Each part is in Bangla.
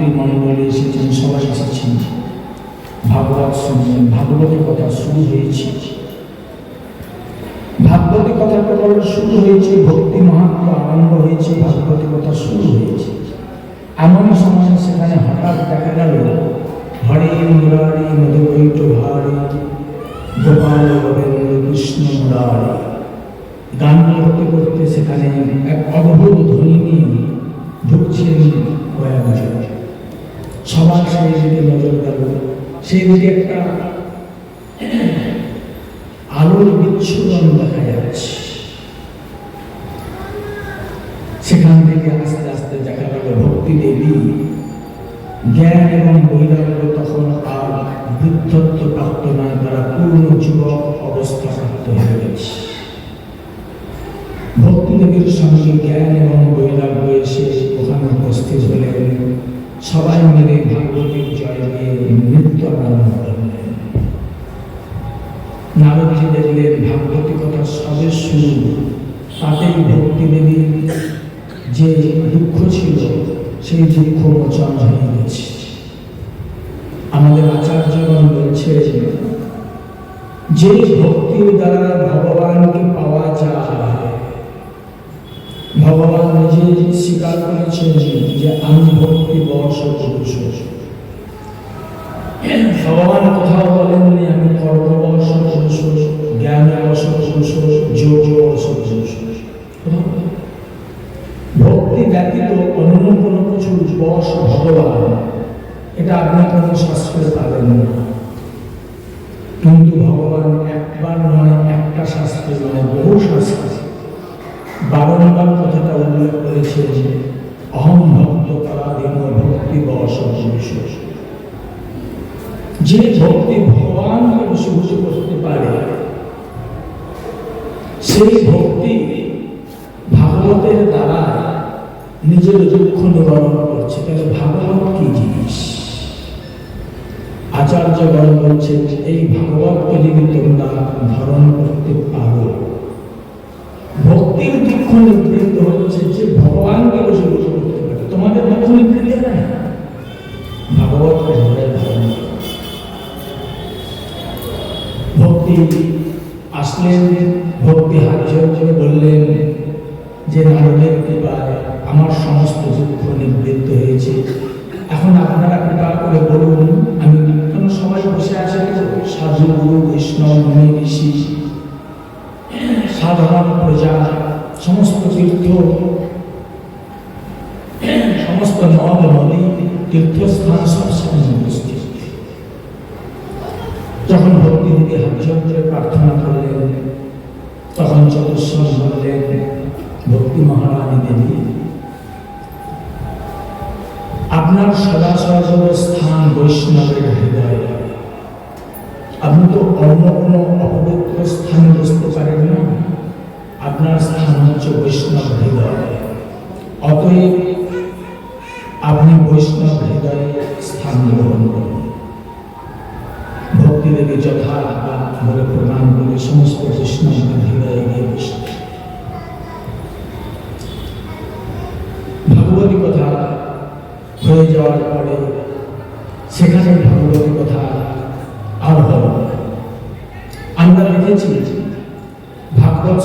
মাতৃমণ্ডলী এসেছেন, সবাই এসেছেন ভাগবত শুনছেন। ভাগবতের কথা শুরু হয়েছে, ভাগবতের কথা কেবল শুরু হয়েছে, ভক্তি মাহাত্ম্য আরম্ভ হয়েছে, ভাগবতের কথা শুরু হয়েছে। এমন সময় সেখানে হঠাৎ দেখা গেল হরে মুরারি মধুকৈট ভারে গোপাল গোবিন্দ কৃষ্ণ মুরারি গান করতে করতে সেখানে এক অদ্ভুত ধ্বনি নিয়ে ঢুকছেন প্রয়াগরাজে। সবার সেই দিকে নজর গেল, সেই দিকে একটা আলোর বিচ্ছুরণ দেখা যাচ্ছে। সেখান থেকে আস্তে আস্তে দেখা গেল ভক্তি দেবী জ্ঞান এবং বৈরাগ্য তখন আর বৃদ্ধত্ব প্রাপ্ত নয়, তারা পূর্ণ যুবক অবস্থা প্রাপ্ত হয়ে গেছে। ভক্তি দেবীর সঙ্গে জ্ঞান এবং বৈরাগ্য এসে ওখানে উপস্থিত হলেন। সবাই মিলে ভাগবতীর জয় নিয়ে নৃত্য আরম্ভ করলেন। নারদজি দেখলেন ভাগবতী কথা সবে শুরু, তাতেই ভক্তি দেবীর যে দুঃখ ছিল সেই দুঃখ মোচন হয়ে গেছে। আমাদের আচার্যগণ বলছে যে ভক্তির দ্বারা ভগবানকে পাওয়া যায়, ভগবান নিজে স্বীকার করেছেন যে আমি ভক্তি বশ পুরুষ। ভগবান কোথাও বলেননি আমি কর্মবশ পুরুষ, জ্ঞান বশ পুরুষ, যোগ বশ পুরুষ। ভক্তি ব্যতীত অন্য কোনো কিছুর বশ ভগবান, এটা আপনি কোনো শাস্ত্রে পাবেন না। কিন্তু ভগবান একবার নয়, একটা শাস্ত্রে নয়, বহু শাস্ত্রে বারংবার কথাটা উল্লেখ করেছে যে অহম ভক্ত পরাধীন ভক্তি বশ পুরুষ। যে ভক্তি ভগবানকে বশীভূত করতে পারে সেই ভক্তি ভাগবতের দ্বারা নিজের দুঃখ নিবারণ করছে। তাহলে ভাগবত কি জিনিস? আচার্যগণ বলছেন এই ভাগবতকে যদি তোমরা ধারণ করতে পারো, ভক্তির দুঃখ নিবৃত্ত হচ্ছে যে ভগবানকে বশীভূত করতে পারে। তোমাদের দুঃখ নিবৃত্তি হয় না, ভাগবতকে হৃদয়ে ধারণ করো। ভক্তি আসলেন, ভক্তি হাত জোড় করে বললেন যে নারদের কৃপায় আমার সমস্ত দুঃখ নিবৃত্ত হয়েছে। এখন আপনারা কৃপা করে বলুন, আমি কেন সবাই বসে আছে, সাধু গুরু বৈষ্ণব মুনি ঋষি সাধারণ প্রজা সমস্ত তীর্থ সমস্ত নদ নদী তীর্থস্থান সব সেখানে উপস্থিত। যখন ভক্তি দিদি হাত জোড় করে প্রার্থনা করলেন তখন চতুর্শ্বাস বললেন ভক্তি মহারানী দেবী, আপনার সদা সর্বস্থান বৈষ্ণবের হৃদয়ে। আপনি তো অন্য কোনো অপবিত্র স্থানে বসতে পারেন না, আপনার স্থান হচ্ছে বৈষ্ণব হৃদয়। অতএব আপনি বৈষ্ণব হৃদয়ে স্থান গ্রহণ করুন। ভক্তি দেবী যথার্থ বলে প্রণাম করে সমস্ত বৈষ্ণবের হৃদয়ে গিয়ে বসে ভাগবতী কথা হয়ে যাওয়ার পরে সেখানে ভাগবতী কথা আর হল। আমরা দেখেছি ভাগবত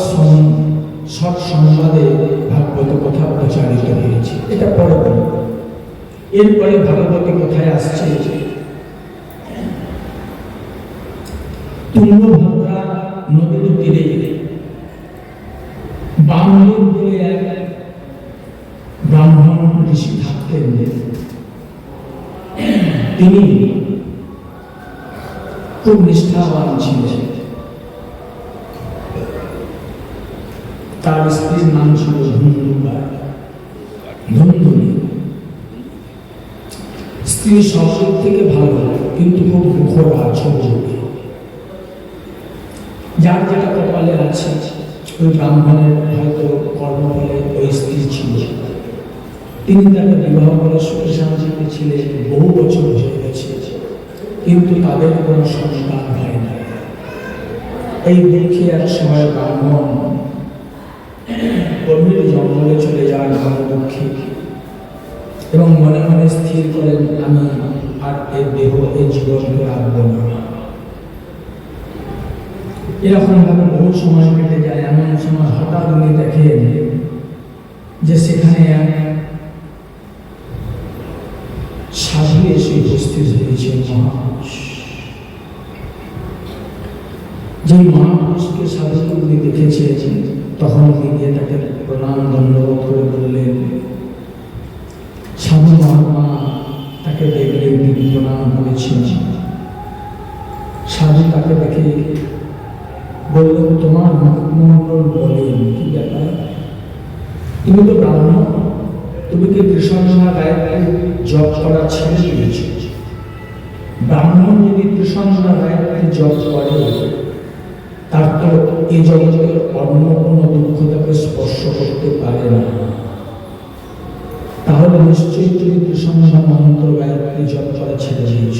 সৎসংবাদে ভাগবত কথা প্রচারিত হয়েছে, এটা পরে বলব। এরপরে ভাগবতী কথায় আসছে তুঙ্গভদ্রা নদীর তীরে বামদেব বলে এক ব্রাহ্মণ ঋষি থাকতেন। তিনি খুব নিষ্ঠাবান ছিলেন। তার স্ত্রীর নাম ছিল ধুন্ধুনি। স্ত্রী সব দিক থেকে ভালো, কিন্তু খুব মুখরা ছোট। যার যেটা কপালে আছে, ওই ব্রাহ্মণের হয়তো কর্মফলে ওই স্ত্রী ছিল। তিনি তাকে বিবাহ করে সুখে শান্তিতে ছিলেন, বহু বছর হয়ে গেছে, কিন্তু তাদের কোনো সন্তান হয় না। এই দুঃখে এক সময় ব্রাহ্মণ গভীর জঙ্গলে চলে যান, দুঃখে এবং মনে মনে স্থির করেন আমি আর এই দেহ এই জীবনকে রাখবো না। এরকম ভাবে বহু সময় কেটে যায়। এমন সময় হঠাৎ উনি দেখেন যে সেখানে এক সাধু এসে উপস্থিত হয়েছে, মহাপুরুষ। যে মহাপুরুষকে সাধুকে উনি দেখেছেন, তখন উনি গিয়ে তাকে প্রণাম দণ্ডবোধ করে বললেন, সাধু মহাত্মা তাকে দেখলেন, তিনি প্রণাম করেছেন। সাধু তাকে দেখে বললেন, তোমার মুখমণ্ডল বলেন কি ব্যাপার? তুমি তো ব্রাহ্মণ, তুমি কি ত্রিসন্ধ্যা গায়ত্রী জপ করা ছেড়ে দিয়েছ? ব্রাহ্মণ যদি ত্রিসন্ধ্যা গায়ত্রী জপ করে, তার তো এই জগতের অন্য কোনো দুঃখ তাকে স্পর্শ করতে পারে না। তাহলে নিশ্চয়ই তুমি ত্রিসন্ধ্যা মন্ত্র গায়ত্রী জপ করা ছেড়ে দিয়েছ।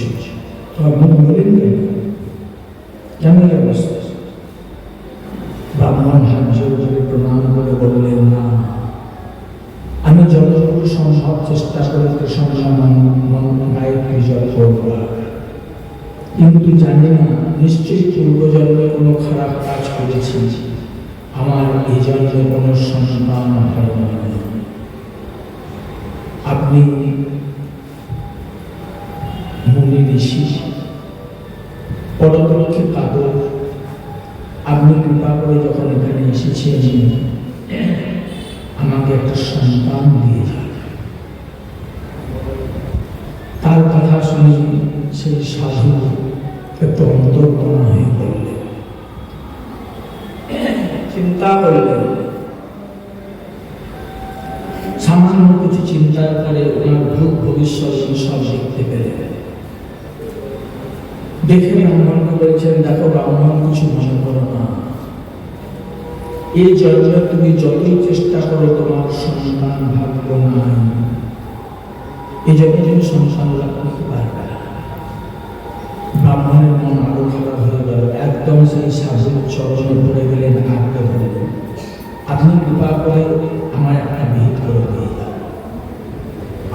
তোমার মুখ বলেন কেমন অবস্থা? ব্রাহ্মণ হাত জোর করে প্রণাম করে বললেন, না, আমি যতটুকু সম্ভব চেষ্টা করে ত্রিসন্ধ্যা মন্ত্র গায়ত্রী জপ করব, কিন্তু জানি না নিশ্চয়ই পূর্বজন্মে কোনো খারাপ কাজ করেছি, আমার এই জন্মে কোনো সন্তান হয় না। আপনি মুনি ঋষি, পরদক্ষে কাতর, আপনি কৃপা করে যখন এখানে এসেছেন, আমাকে একটা সন্তান দিয়ে যান। তার কথা শুনে সেই সাধু একটু অন্তর্মনা হয়ে পড়লেন, চিন্তা করলেন। সামান্য কিছু চিন্তার পরে ওনার ভূত ভবিষ্যৎ সব দেখতে পেলেন। দেখে ব্রাহ্মণকে বলেছেন, দেখো ব্রাহ্মণ, কিছু মনে করো না, এই জন্মে তুমি যতই চেষ্টা করো তোমার সন্তান ভাগ্য নাই, এই জন্মে তুমি সন্তান লাভ করতে পারবে না। ব্রাহ্মণের মন আরো খারাপ হয়ে গেল, একদম সেই সাধুর চরণে পড়ে গেলেন, আঁকড়ে ধরলেন, আপনি কৃপা করে আমার একটা বিহিত করে দিয়ে যান।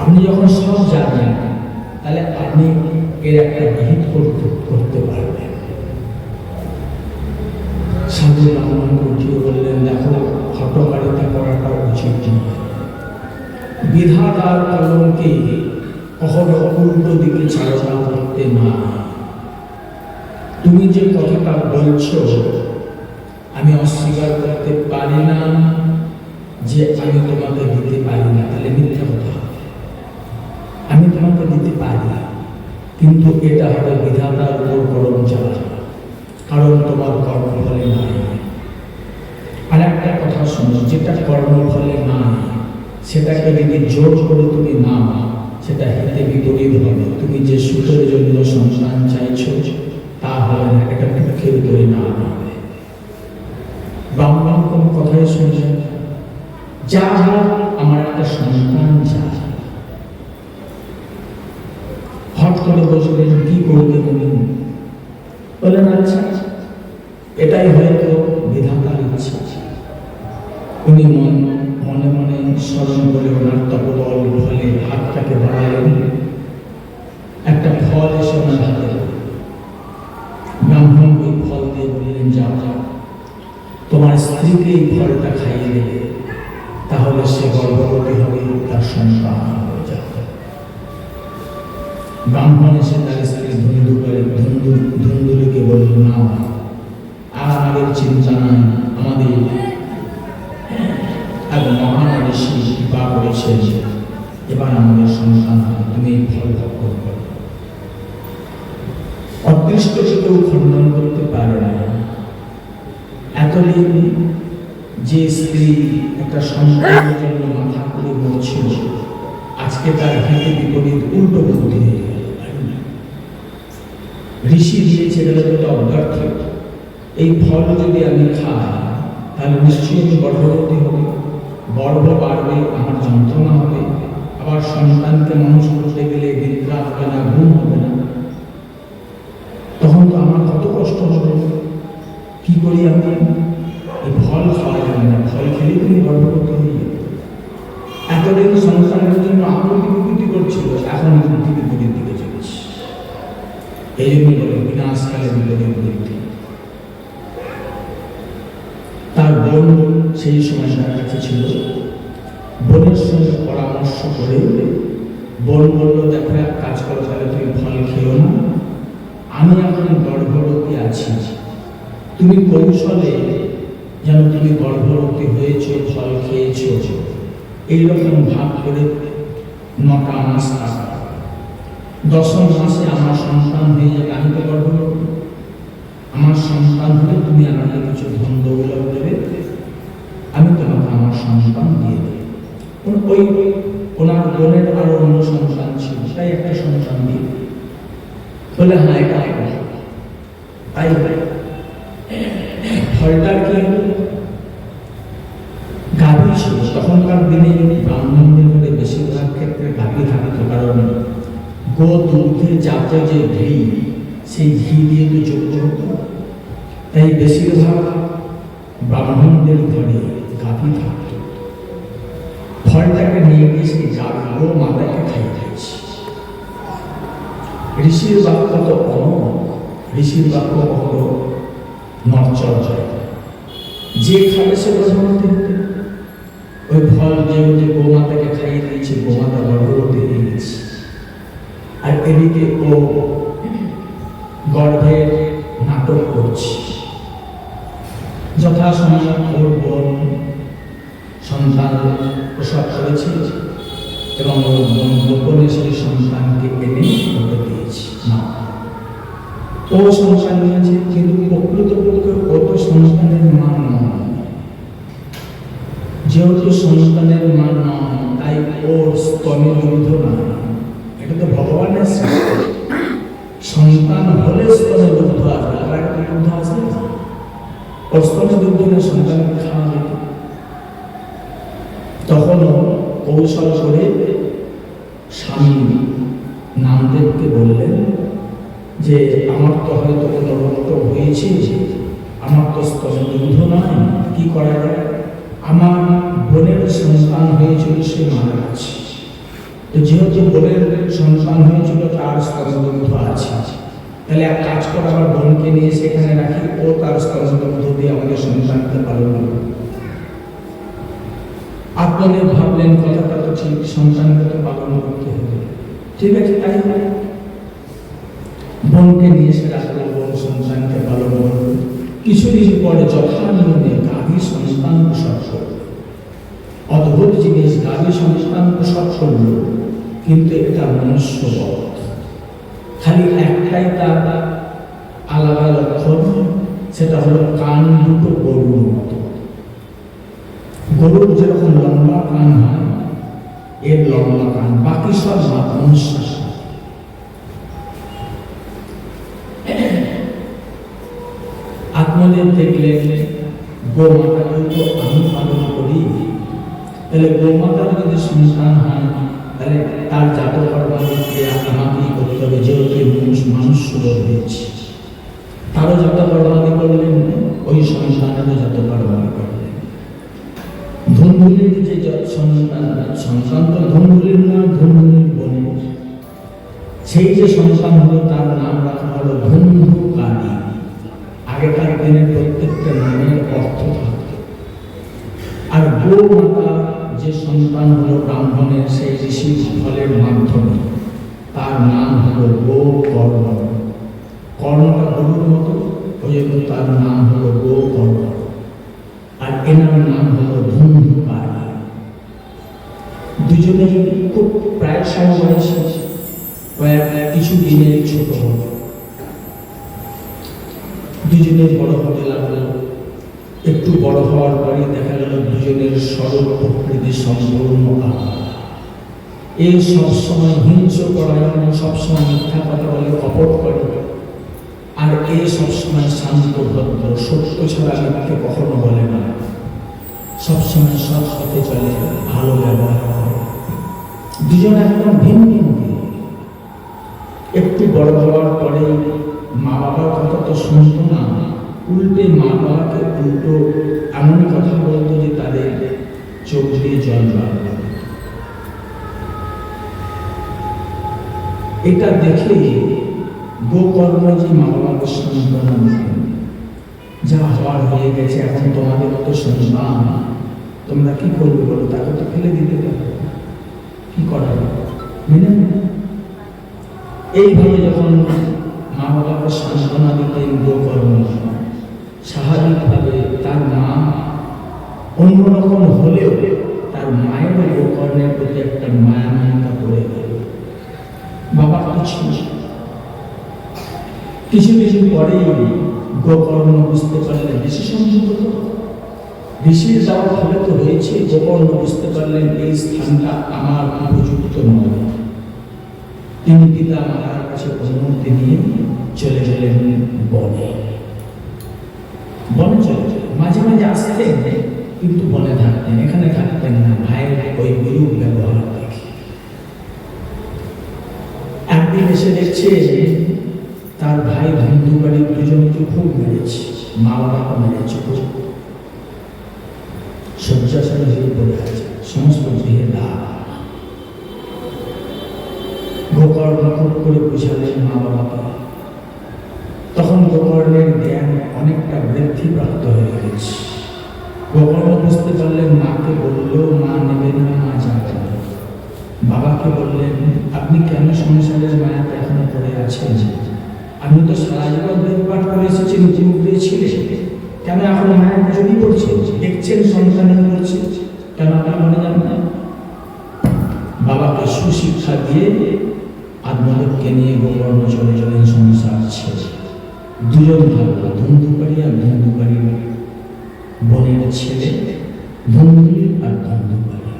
আপনি যখন সব জানেন, তাহলে আপনি এর একটা বিহিত করতে পারবেন। সাধু ব্রাহ্মণকে উঠিয়ে বললেন, দেখো, হঠকারিতা করাটা উচিত নয়। বিধাতার কলমকে কখনো উল্টো দিকে চালনা করতে না। তুমি যে কথাটা বলছো, আমি অস্বীকার করতে পারি না যে আমি তোমাকে দিতে পারি না, তাহলে মিথ্যা কথা। আমি তোমাকে দিতে পারি, কিন্তু এটা হবে বিধাতার উপর কলম চালানো, কারণ তোমার কর্মফলে নাই। আর একটা কথা শোনো, যেটা কর্মফলে নাই সেটাকে যদি জোর করে তুমি নাও, সেটা হিতে বিপরীত হবে। তুমি যে সুখের জন্য সন্তান চাইছো তা হবে না, এটা দুঃখের পরিণাম হবে। ব্রাহ্মণ কোন কথাই শুনছেন, যা হোক আমার একটা সন্তান চাই। হট করে বসলেন, কি করবে উনি? বলেন, আচ্ছা, এটাই হয়তো বিধাতার ইচ্ছা। উনি মনে মনে স্মরণ করে ওনার তপবল ফলে হাতটাকে বাড়ালেন, একটা ফল এসে ওনার হাতে। ব্রাহ্মণ ওই ফল দিয়ে বললেন, যাও যাও, তোমার স্ত্রীকে এই ফলটা খাইয়ে দেবে, তাহলে সে গর্ভবতী হবে, তার সন্তান হয়ে যাবে। ব্রাহ্মণ এসে তার স্ত্রী ধুন্দুলিকে বলল, না, আর আমাদের চিন্তা নাই, আমাদের এক মহান ঋষি কৃপা করেছে, এবার আমাদের সন্তান হবে, তুমি এই ফল ভোগ করবে। অদৃষ্টকে কেউ খণ্ডন করতে পারে না। এতদিন যে স্ত্রী একটা সন্তানের জন্য মাথা করে মরছিল, আজকে তার হিতে বিপরীত উল্টো বুদ্ধি হয়ে গেল। ঋষি দিয়েছে, গেলে তো অব্যর্থ। এই ফল যদি আমি খাই, তাহলে নিশ্চয়ই আমি গর্ভবতী হবে, গর্ভ বাড়বে, আমার যন্ত্রণা হবে, আবার সন্তানকে মানুষ করতে গেলে নিদ্রা হবে না, ঘুম হবে না, তখন তো আমার কত কষ্ট হবে। কি করি আমি? এই ফল খাওয়া যাবে না, ফল খেলে তুমি গর্ভবতী হয়ে যাবে। এতদিন সংসারের জন্য আকুতি ছিলেন গরিব ব্যক্তি। তার বোন সেই সময় তার কাছে ছিল। বোনের সঙ্গে পরামর্শ করে বোন বলল, দেখো এক কাজ করো, তাহলে তুমি ফল খেও না, আমি এখন গর্ভবতী আছি, তুমি কৌশলে যেন তুমি গর্ভবতী হয়েছ, ফল খেয়েছ, এইরকম ভাব করে 9টা মাস থাকা। 10ম মাসে আমার সন্তান হয়ে যাবে, আমি তো গর্ভবতী, আমার সন্তান হলে তুমি আমাকে কিছু ধন দৌলত দেবে, আমি তোমাকে আমার সন্তান দিয়ে দেব। ওই ওনার বোনের আরো অন্য সন্তান ছিল, তাই একটা সন্তান দিয়ে বলে, হ্যাঁ এটা তাই ফলটার কি হলো, গাভী ছিল। তখনকার দিনে ব্রাহ্মণদের মধ্যে বেশিরভাগ ক্ষেত্রে গাভী থাকতো, কারণ গো দুধে জাতে যে ঘি, সেই ঘি দিয়ে তো যোগ্য হতো, তাই বেশিরভাগ ব্রাহ্মণদের ঘরে গাভী থাকত। ফলটাকে নিয়ে গিয়ে সেই গো মাতাকে খাইয়ে দিয়েছে। ঋষির বাক্য তো অমর, ঋষির বাক্য কখনো নড়চড় হয়, যে খাবে সে গর্ভবতী হতে। ওই ফল যেহেতু গোমাতাকে খাইয়ে দিয়েছে, গোমাতা গর্ভবতী হয়ে গেছে। আর এদিকে ও গর্ভের নাটক করছে। যথাসময়ে ওর বোন সন্তান প্রসব করেছে এবং ওর বোন গোপনে সেই সন্তানকে এনে ওকে দিয়েছে। না, ও সন্তান নিয়েছে, কিন্তু প্রকৃতপক্ষে ও তো সন্তানের মা নয়। যেহেতু সন্তানের মা নয়, তাই ওর স্তনে দুগ্ধ নয়। এটা তো ভগবানের সৃষ্টি। সন্তান হলে স্তনে দুগ্ধ আসবে, আর একটা দুগ্ধ আসবে না। ওর স্তনে দুগ্ধ না, সন্তানকে খাওয়া যেত। তখনও কৌশল করে স্বামী নামদেবকে বললেন যে, আমার তো হয়তো কোনো রক্ত হয়েছে, আমার তো স্তনে দুগ্ধ নয়, কি করা যায়? আমার বোনের সন্তান হয়েছিল, সে মারা গেছে। তো যেহেতু বোনের সন্তান হয়েছিল, তার স্তনদগ্ধ আছে, তাহলে এক কাজ করে আমার বোনকে নিয়ে সেখানে রাখি, ও তার স্তনদগ্ধ দিয়ে আমাদের সন্তানকে পালন করবে। আপনাদের ভাবলেন কথাটা তো ঠিক, সন্তানকে তো পালন করতে হবে, ঠিক আছে, তাই বোনকে নিয়ে সে রাখলো, বোন সন্তানকে পালন করবে। কিছুদিন পরে যথানিয়মে গাভী সন্তান প্রসব করবে। অদ্ভুত জিনিস, গাভী সন্তান প্রসব করল, কিন্তু এটা মনুষ্যবধ। খালি একটাই তার আলাদা লক্ষণ, সেটা হলো কান দুটো গরুর মতো। গরুর যেরকম লম্বা কান হয়, এর লম্বা কান, বাকি সব মনুষ্য। আপনাদের দেখলে গোমাতাকে তো আমি পালন করি, তাহলে গোমাতার যদি সন্তান হয়, তাহলে তার জাতক কর্মাদিকে আমাকেই করতে হবে, যেহেতু মানুষ সুযোগ দিয়েছি। তারও জাতক কর্মাদি করলেন, ওই সন্তানেরও জাতক কর্মাদি করলেন। ধুমধুলির যে সন্তান তো ধুমধুলির না, ধুমধুলির বোনের সেই যে সন্তান হলো, তার নাম রাখা হলো ধুমধুকারী। আগেকার দিনের প্রত্যেকটা নামের অর্থ থাকত। আর গোমাতা যে সন্তান হলো ব্রাহ্মণের, সেই ঋষির ফলের মাধ্যমে, তার নাম হলো গোকর্ণ। কর্ণটা গরুর মতো, ওই জন্য তার নাম হলো গোকর্ণ। আর এনার নাম হলো ধুমধুকারী। দুজনে খুব প্রায় সমবয়সী, কয়েক কিছু দিনের ছোট হল। দুজনে বড় হতে লাগলো। একটু বড় হওয়ার পরে দেখা গেল দুজনের সরল প্রকৃতি সম্পূর্ণ আলাদা। এই সবসময় হিংস পরায়ণ, সবসময় মিথ্যা কথা বলে, কপট করে। আর এ সবসময় শান্ত ভদ্র, সত্য ছাড়া মিথ্যে কখনো বলে না, সবসময় সৎ পথে চলে, ভালো ব্যবহার করে। দুজন একদম ভিন্ন ভিন্ন। একটু বড় হওয়ার পরে মা বাবার কথা তো শুনতো না, উল্টে মা বাবাকে উল্টো এমন কথা বলতো যে তাদের চোখ দিয়ে জল বার করে। এটা দেখে গোকর্ণ যে মা বাবাকে সান্ত্বনা দিতেন, যা হওয়ার হয়ে গেছে, এখন তোমাদের তো সন্তান, তোমরা কি করবে বলো, তাকে তো ফেলে দিতে পারো, কি করা মেনে নেবে? এইভাবে যখন মা বাবাকে সান্ত্বনা দিতেন গোকর্ণ, স্বাভাবিকভাবে তার মা অন্যরকম হলেও তার মায়ের গোকর্ণের প্রতি একটা মায়া মমতা পড়ে গেল। বাবা তো ছিল। কিছু কিছু পরেই গোকর্ণ বুঝতে পারলেন ঋষি সম্ভবত ঋষির যাওয়ার ফলে তো হয়েছে, গোকর্ণ বুঝতে পারলেন এই স্থানটা আমার উপযুক্ত নয়। তিনি পিতা মাতার কাছে অনুমতি নিয়ে চলে গেলেন বনে। বনে চলে গেলেন, মাঝে মাঝে আসতেন কিন্তু বনে থাকতেন, এখানে থাকতেন না, ভাইয়ের ওই বিরূপ ব্যবহার দেখে। একদিন এসে দেখছে তার ভাই বন্ধু বাড়ির দুজনকে খুব মেরেছে, মা বাবাকে মেরেছে, শয্যাশায়ী হয়ে পড়ে আছে, সমস্ত দেহে দাগ। গোকর্ণ খুব করে বুঝালেন মা বাবাকে। তখন গোকর্ণের জ্ঞান অনেকটা বৃদ্ধিপ্রাপ্ত হয়ে গেছে। গোকর্ণ বুঝতে পারলেন মাকে বললেও মা নেবে না, মা যাবে না। বাবাকে বললেন, আপনি কেন সংসারের মায়াতে এখনো পড়ে আছেন? আমি তো সারা জীবন বেদপাঠ করে এসেছি, মুখ দিয়েছিলে, কেন এখন মায়ের জড়িয়ে পড়ছে? দেখছেন সন্তানের করছে, কেন আপনি মনে যান না? বাবাকে সুশিক্ষা দিয়ে আত্মদেবকে নিয়ে গোকর্ণ চলে গেলেন সংসার ছেড়ে। দুজন ভাবলো, ধুন্ধুকারী আর ধুন্ধুকারী, বোনের ছেলে ধুন্ধুলি আর ধুন্ধুকারী।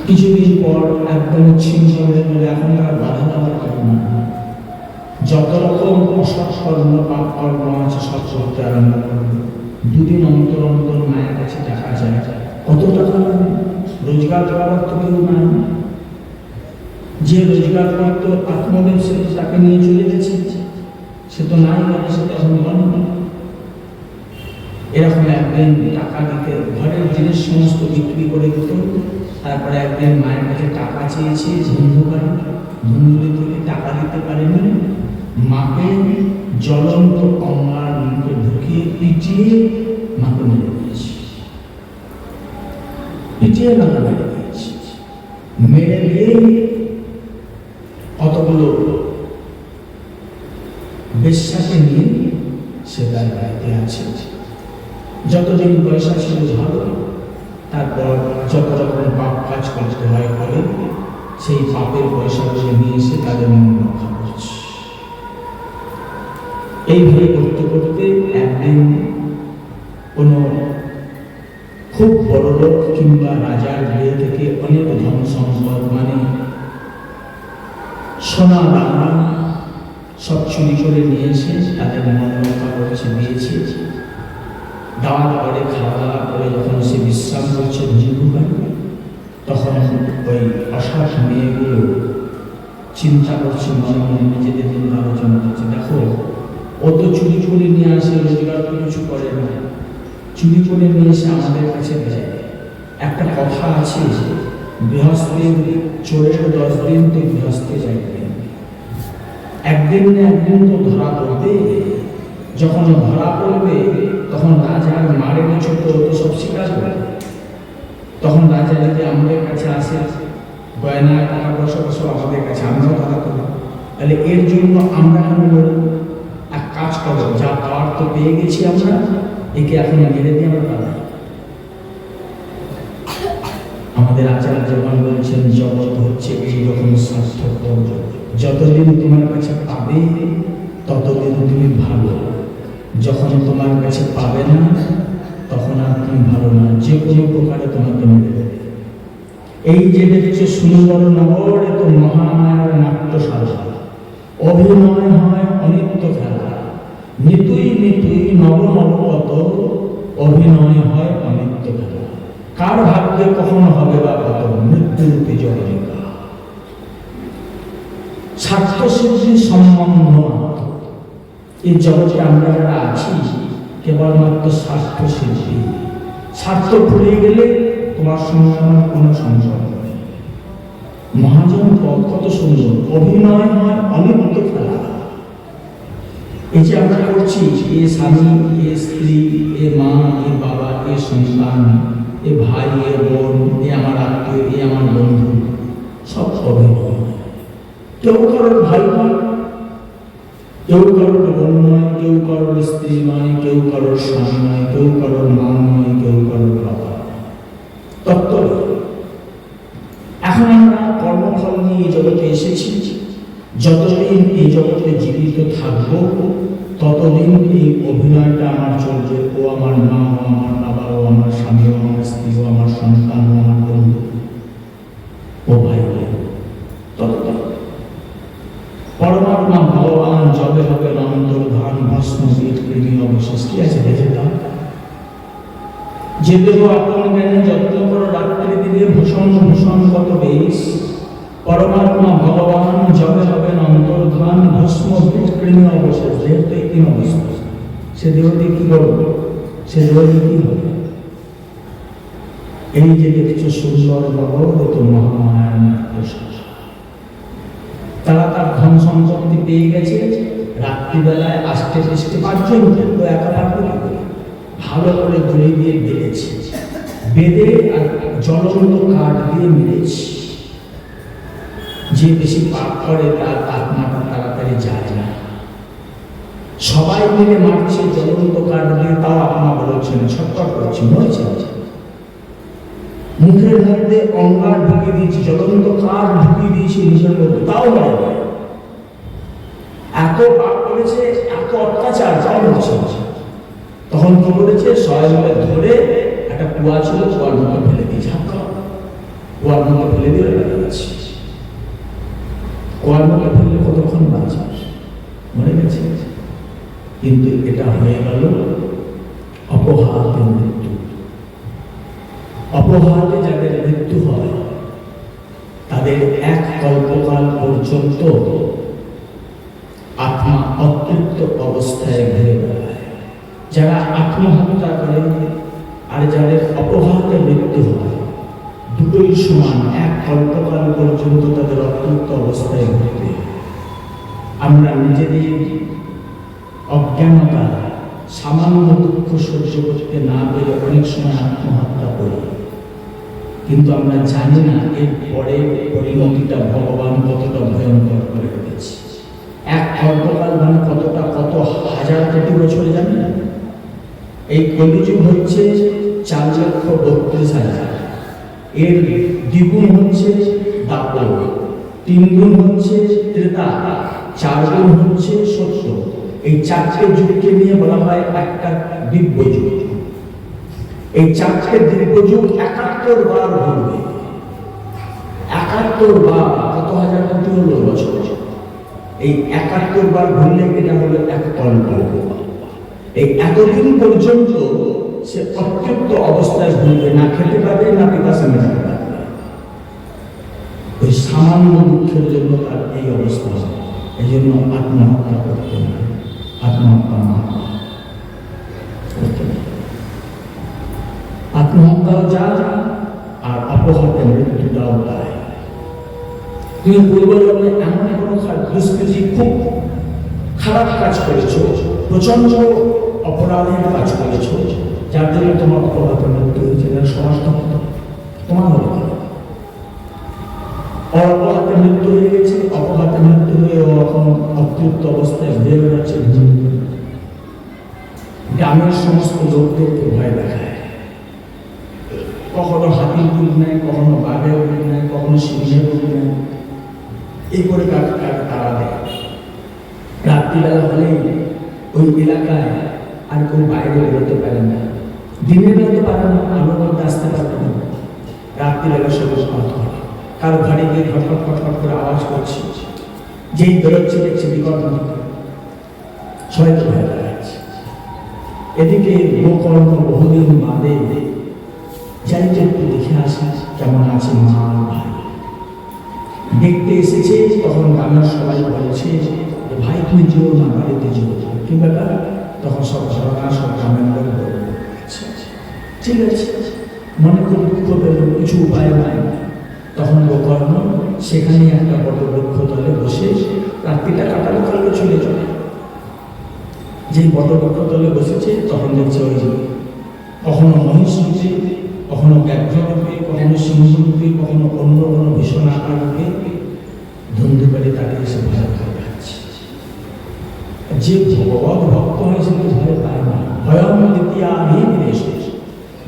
কিছুদিন পর একদম ছিন্ন হয়ে গেলে এখন আর বাধা দেওয়ার কারণ না, যত রকম অসৎ কর্ম পাপ কর্ম আছে সব করতে আরম্ভ করবে। দুদিন অন্তর অন্তর মায়ের কাছে টাকা যায়, কত টাকা রোজগার করার তো কেউ নাই। যে রোজগার করতো আত্মদেব, সে তাকে নিয়ে চলে গেছে, সে তো নাই, সে তো এখন বন্ধ। এরকম একদিন টাকা দিতে, ঘরের জিনিস সমস্ত বিক্রি করে দিত। তারপরে একদিন মায়ের কাছে টাকা চেয়েছে, ধুন্ধুকারী ধুন্ধুলি থেকে টাকা দিতে পারেনি, মাকে জ্বলন্ত কমলার মুখে ঢুকিয়ে পিটিয়ে মাকে মেরে দিয়েছে, পিটিয়ে মাকে মেরে দিয়েছে। মেরে দিয়ে কতগুলো বেশ্যাকে নিয়ে সে তার বাড়িতে আছে। যতদিন পয়সা ছিল ভালো, তারপর যত রকম পাপ কাজ করতে হয় করে সেই পাপের পয়সাগুলো নিয়ে এসে তাদের মন রক্ষা করছে। এইভাবে করতে করতে একদিন কোনো খুব বড় লোক কিংবা রাজার বিয়ে থেকে অনেক ধন সম্পদ, মানে সোনা দানা সব চুরি করে নিয়ে এসে তাদের মন রক্ষা করেছে, দিয়েছে। দাওয়ার পরে খাওয়া দাওয়া করে যখন সে বিশ্রাম করছে ধুন্ধুকারী, তখন ওই অসৎ মেয়েগুলো চিন্তা করছে মনে মনে, নিজেদের দিন আলোচনা করছে, দেখো ও তো চুরি করে নিয়ে আসে, রোজগার তো কিছু করে না, চুরি করে নিয়ে এসে আমাদের কাছে দেয়। একটা কথা আছে, গৃহস্থের চোরের 10 দিন তো গৃহস্থে যাইবে, একদিন না একদিন তো ধরা পড়বে। যখন ধরা পড়বে তখন রাজার মারে ছোট তো সব স্বীকার করে। তখন রাজা যদি আমাদের কাছে আসে, গয়না টাকা পয়সা সব আমাদের কাছে, আমরাও ধরা করি, তাহলে এর জন্য আমরা এক কাজ করবো, যা পাওয়ার তো পেয়ে গেছি আমরা, একে এখন মেরে দিয়ে আমরা পাবো। আমাদের আচার্য যেমন বলছেন, জগৎ হচ্ছে এইরকম স্বার্থপর, যতদিন তোমার কাছে পাবে ততদিন তুমি ভালো, যখন তোমার কাছে পাবে না তখন আর তুমি ভালো না, যে কোনো প্রকারে তোমাকে মেরে দেবে। এই যে দেখছো সুন্দর নগর, এ তো মহামায়ার নাট্যশালা, অভিনয় হয় অনিত্য খেলা, নিতুই নিতুই নব নব কত, অভিনয় হয় অনিত্য খেলা। কার ভাগ্যে কখনো হবে বা কত, মৃত্যুরূপী জগনিকা। স্বার্থ সিদ্ধি সম্বন্ধ, এই জগতে আমরা যারা আছি কেবলমাত্র স্বার্থ সিদ্ধি। স্বার্থ ভুলে গেলে তোমার সঙ্গে আমার কোনো সম্পর্ক নেই। মহাজন পদ কত সুন্দর, অভিনয় হয় অনিত্য এই যে আমরা করছি, এ স্বামী, এ স্ত্রী, এ মা, এ বাবা, এ সন্তান, এ ভাই, এ বোন, এ আমার আত্মীয়, এ আমার বন্ধু, সব অভিনয়। কেউ কারোর ভাই নয়, কেউ কারোর বোন নয়, কেউ কারোর স্ত্রী নয়, কেউ কারোর স্বামী নয়, কেউ কারোর মা নয়, কেউ কারোর বাবা। তত্ত্ব এখন আমরা কর্মফল নিয়ে এই জগতে এসেছি। যতদিন এই জগতে জীবিত থাকবো ততদিন এই অভিনয়টা আমার চলবে। ও আমার মা, ও আমার বাবা, ও আমার স্বামী, ও আমার স্ত্রী, ও আমার সন্তান, ও আমার বন্ধু, ও ভাই ভাই। ততদিন পরমাত্মা ভগবান যবে হবে অন্তর্ধান ভস্ম কৃমি অবশেষ। কি আছে দেখে দাও, যে দেহ আপন জ্ঞানে যত্ন করো রাত্রি দিনে ভূষণ ভূষণ কত বেশ। পরমাত্মা ভগবান যবে হবেন অন্তর্ধান ভস্ম কৃমি অবশেষ। দেহ তো একই অবস্থা, সে দেহতে কি করবে, সে দেহতে কি হবে? এই যে দেখছো সুন্দর ভগবত মহামায়ান, তারা তার ধন সম্পত্তি পেয়ে গেছে, রাত্রিবেলায় আসতে আসতে পাঁচজন তো একা পারবে না, ভালো করে গুলি দিয়ে বেঁধেছে, বেঁধে আর জ্বলন্ত কাঠ দিয়ে মেরেছে। যে বেশি পাপ করে তার আত্মাটা তাড়াতাড়ি যায় না। সবাই মিলে মারছে জ্বলন্ত কাঠ দিয়ে, তাও আত্মা বলছে না, ছটফট করছে, মরেছে। মুখের মধ্যে অঙ্গার ঢুকিয়ে দিয়েছি, জ্বলন্ত কাঠ ঢুকিয়ে দিয়েছি নিজের মধ্যে, তাও মরে না। এত পাপ করেছে, এত অত্যাচার, তাও মরছে। তখন কি করেছে, সবাই মিলে ধরে একটা কুয়া ছিল, কুয়ার মতো ফেলে দিয়ে ঝাঁকা, কুয়ার মতো ফেলে দিয়ে গেছে। কুয়ার মতো ফেললে কতক্ষণ বাঁচে, মরে গেছে। কিন্তু এটা হয়ে গেল অপঘাতে মৃত্যু। অপঘাতে যাদের মৃত্যু হয় তাদের এক কল্পকাল পর্যন্ত আত্মা অতৃপ্ত অবস্থায় ঘুরে বেড়ায়। যারা আত্মহত্যা করে আর যাদের অপঘাতে মৃত্যু হয়, দুটোই সমান, এক কল্পকাল পর্যন্ত তাদের অতৃপ্ত অবস্থায় ঘুরবে। আমরা নিজেদের অজ্ঞানতা, সামান্য দুঃখ সহ্য করতে না পেরে অনেক সময় আত্মহত্যা করি, কিন্তু আমরা জানি না এর পরে পরিণতিটা ভগবান কতটা ভয়ঙ্কর করে রেখেছে। এক কল্পকাল মানে কতটা, কত হাজার কোটি বছরে জানি না। এই কলিযুগ হচ্ছে 4,32,000, এর দ্বিগুণ হচ্ছে দ্বাপর, 3 গুণ হচ্ছে ত্রেতা, 4 গুণ হচ্ছে সত্য। এই 4টে যুগকে নিয়ে বলা হয় একটা দিব্য যুগ। এই 4টে দিব্য যুগ 71 বার ঘুরবে। 71 বার, কত হাজার কোটি হলো বছর। এই 71 বার ঘুরলে এটা হলো এক কল্প। এই এতদিন পর্যন্ত সে অতৃপ্ত অবস্থায় ঘুরবে, না খেতে পারবে, না পিপাসা মেটাতে পারবে। ওই সামান্য দুঃখের জন্য তার এই অবস্থা। এই জন্য আত্মহত্যা করতে না, আত্মহত্যা না করতে না। আত্মহত্যাও যা, আর অপঘাতে মৃত্যুটাও তাই। তুমি পূর্বজন্মে এমন কোনো দুষ্কৃতি, খুব খারাপ কাজ করেছো, প্রচন্ড অপরাধের কাজ করেছো, যার জন্য তোমার অপঘাতে মৃত্যু হয়েছে। সমাজ তোমার হলো অপঘাতে মৃত্যু হয়ে গেছে, অপঘাতে মৃত্যু হয়ে ও এখন অতৃপ্ত অবস্থায় ঘুরে বেড়াচ্ছে। গ্রামের সমস্ত লোকদেরকে ভয় দেখায়, কখনো হাতির রূপ নেয়, কখনো বাঘের রূপ নেয়, কখনো সিংহের রূপ নেয়। এই করে তারা দেয়। রাত্রিবেলা হলেই ওই এলাকায় আর কেউ বাইরে বেরোতে পারে না। দিনের বেরোতে পারে না, আলোর মধ্যে আসতে পারবে না। রাত্রিবেলা সবুজ পাত হয়, কারো ঘরে গিয়ে খটখট খটখট করে আওয়াজ করছে, যেই বেরোচ্ছে দেখছে বিকট মতো, সবাই তো ভয় দেখাচ্ছে। এদিকে গোকর্ণ বহুদিন বাদে যাইতে একটু দেখে আসি কেমন আছে মা ভাই। দেখতে এসেছে, তখন গ্রামের সবাই বলছে, ভাই তুমি যেও না, বাড়িতে যেও। কি ব্যাপার? তখন সব ঘটনা সব গ্রামের লোক বলবে, ঠিক আছে, মনে খুব দুঃখ পেল, কিছু উপায় নাই। তখন গোকর্ণ সেখানে একটা বড় বৃক্ষ তলে বসে রাত্রিটা কাটালো, কালকে চলে যাবে। বটবৃক্ষ তলে বসেছে, তখন দেখছে ওই কখনো মহিষ রূপে, কখনো ব্যাঘ্র রূপে, কখনো সিংহ রূপে, কখনো অন্য কোনো ভীষণ আকার রূপে ধুন্ধুকারী তাকে এসে ভয় খাচ্ছে। যে ভগবত ভক্ত হয় সে তো ভয় পায় না। ভয়ম দ্বিতীয় অভিনিবেশ,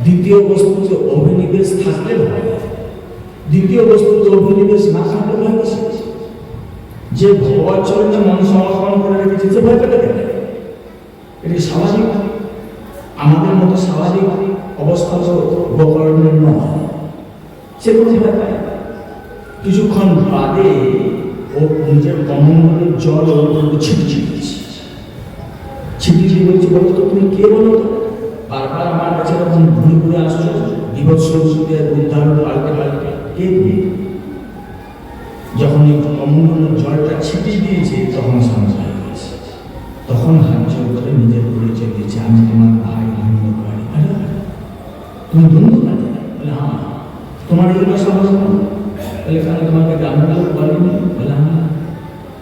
দ্বিতীয় বস্তুতে অভিনিবেশ থাকলে ভয়, দ্বিতীয় বস্তুতে অভিনিবেশ না থাকলে ভয় কিসে? যে ভগবত চরণে মন সমর্পণ করে রেখেছে সে ভয় পেতে গেলে এটি স্বাভাবিক। আমাদের মতো স্বাভাবিক অবস্থা তো গোকর্ণের নয়, সে কোনো ভয় পায়। কিছুক্ষণ বাদে ও নিজের কমণ্ডলের জল ছিটিয়ে দিয়েছে, ছিটিয়ে বলছে, বলো তো তুমি কে? বলো তো, বারবার আমার কাছে যখন ঘুরে ঘুরে আসছো বিভৎস উদ্ধারণ পাল্টে পাল্টে, কে তুমি? যখন এই কমণ্ডলের জলটা ছিটিয়ে দিয়েছে তখন শান্ত হয়ে গেছে। তখন হাত জোর করে নিজের পরিচয় দিয়েছে, আমি তোমার ভাই ধন্যবাদ। তুমি ধন্যবাদ? বলে হ্যাঁ। তোমার এগুলো সাহস বলে কেন তোমাকে গ্রামের লোক বলেনি? বলে হ্যাঁ।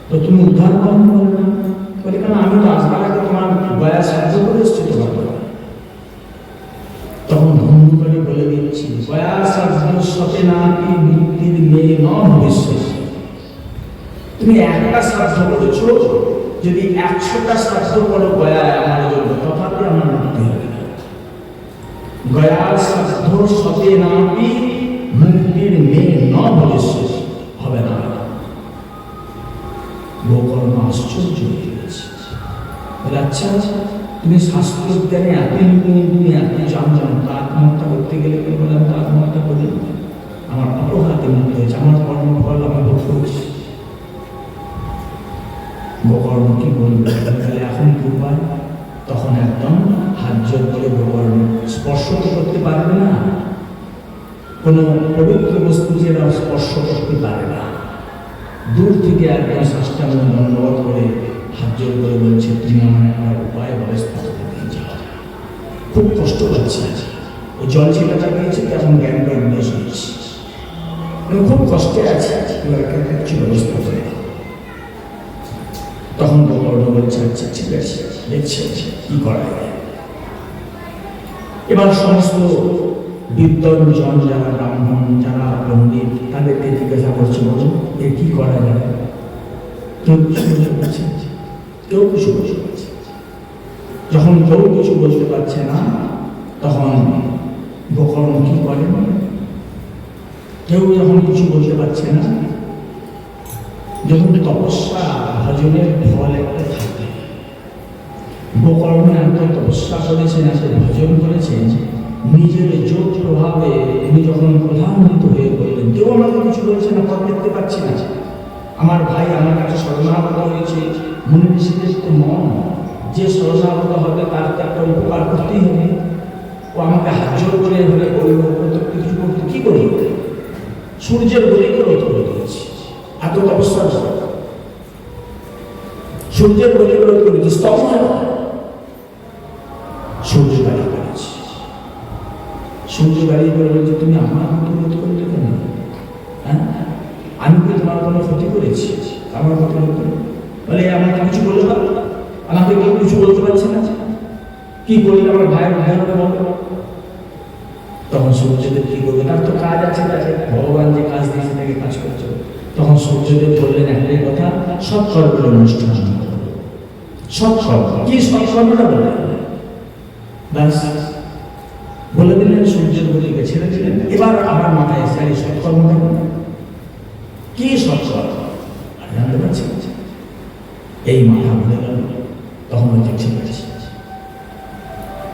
তো তুমি উদ্ধার করো? বলে না। বলে কেন আমি তো আসবার আগে তোমার গয়া সাহায্য করে এসছি তোমার। তখন ধন্যবাদী বলে দিচ্ছি, গয়া সাহায্য সতে না কি মুক্তির মেয়ে ন ভবিষ্যৎ। তুমি একটা শ্রাদ্ধ করেছ, যদি 100টা শ্রাদ্ধ করো গয়ায় আমার জন্য, তথাপি আমার মুক্তি হবে না। গয়া শ্রাদ্ধ সতে না কি মুক্তির মেয়ে ন ভবিষ্যৎ হবে না। গোকর্ণ আশ্চর্য হয়ে গেছে। বলে আচ্ছা, তুমি শাস্ত্রজ্ঞানে এত তুমি এত জানো, তা আত্মহত্যা করতে গেলে কেউ বলে আমি আত্মহত্যা করি, আমার অপঘাতে মুক্ত হয়েছে, আমার কর্মফল আমি ভোগ করছি। গোকর্ণ কি বলবে? তাহলে এখন কি উপায়? তখন একদম হাত জোর করে গোকর্ণ স্পর্শ তো করতে পারবে না, কোনো পবিত্র বস্তু যেটা স্পর্শ করতে পারে না, দূর থেকে একদম সাষ্টাঙ্গ দণ্ডবোধ করে হাত জোর করে বলছে, তুমি আমার একটা উপায় ব্যবস্থা করে দিয়ে যাও। খুব কষ্ট পাচ্ছে, ওই জল ছেলেটা পেয়েছে, এখন জ্ঞানটা উন্মেষ হয়েছে, খুব কষ্টে আছে, কিছু ব্যবস্থা করে। তখন গোকর্ণ বলছে, আচ্ছা ঠিক আছে, দেখছে কি করা যায়। এবার সমস্ত বিদ্বান জন, যারা ব্রাহ্মণ, যারা পণ্ডিত, তাদেরকে জিজ্ঞাসা করছে, বলুন এ কি করা যায়? কেউ কিছু বলতে পারছে, কেউ কিছু বলতে পারছে। যখন কেউ কিছু বলতে পারছে না, তখন গোকর্ণ কি করেন? কেউ যখন কিছু বলতে পারছে না, যখন তপস্যা ভজনের ফল একটা থাকে, গোকর্ণ এত তপস্যা করেছেন, এত ভজন করেছেন, নিজের যোগ প্রভাবে উনি যখন প্রধানমন্ত্র হয়ে পড়লেন, কেউ আমাকে কিছু বলছে না, পথ দেখতে পাচ্ছি না, আমার ভাই আমার কাছে শরণাগত হয়েছে। মনে ঋষিদের তো মন, যে শরণাগত হবে তার তো একটা উপকার করতেই হবে। ও আমাকে হাত জোর করে হলে বলল, কিছু করতে কি করি? সূর্যের গলি করে তুলে দিয়েছি, এত তপস্যা সূর্যের গলি করে তুলে দিয়েছি, তখন সূর্য দাঁড়িয়ে করেছি। সূর্য দাঁড়িয়ে করে বলছে, তুমি আমার মতো রোধ করলে কেন? হ্যাঁ, আমি কি তোমার কোনো ক্ষতি করেছি? আমার কথা বলে আমাকে কিছু বলতে পারো? আমাকে কেউ কিছু বলতে পারছে না, কি করি আমার ভাইয়ের ভাইয়ের বলো। তখন সূর্যদেব কি করবে? তার তো কাজ আছে, তাকে ভগবান যে কাজ দিয়েছে তাকে কাজ করতে হবে। তখন সূর্যদেব বললেন একটাই কথা, সৎ কর্মের অনুষ্ঠান, সৎ কর্ম। কি সৎ কর্মটা বলে? ব্যাস বলে দিলেন, সূর্যের গতিকে ছেড়ে দিলেন। এবার আমার মাথায় এসে এই সৎকর্মটা কি? সৎকর্ম জানতে পারছি, এই মাথা ভুলে গেল। তখন বলছে, ঠিক আছে,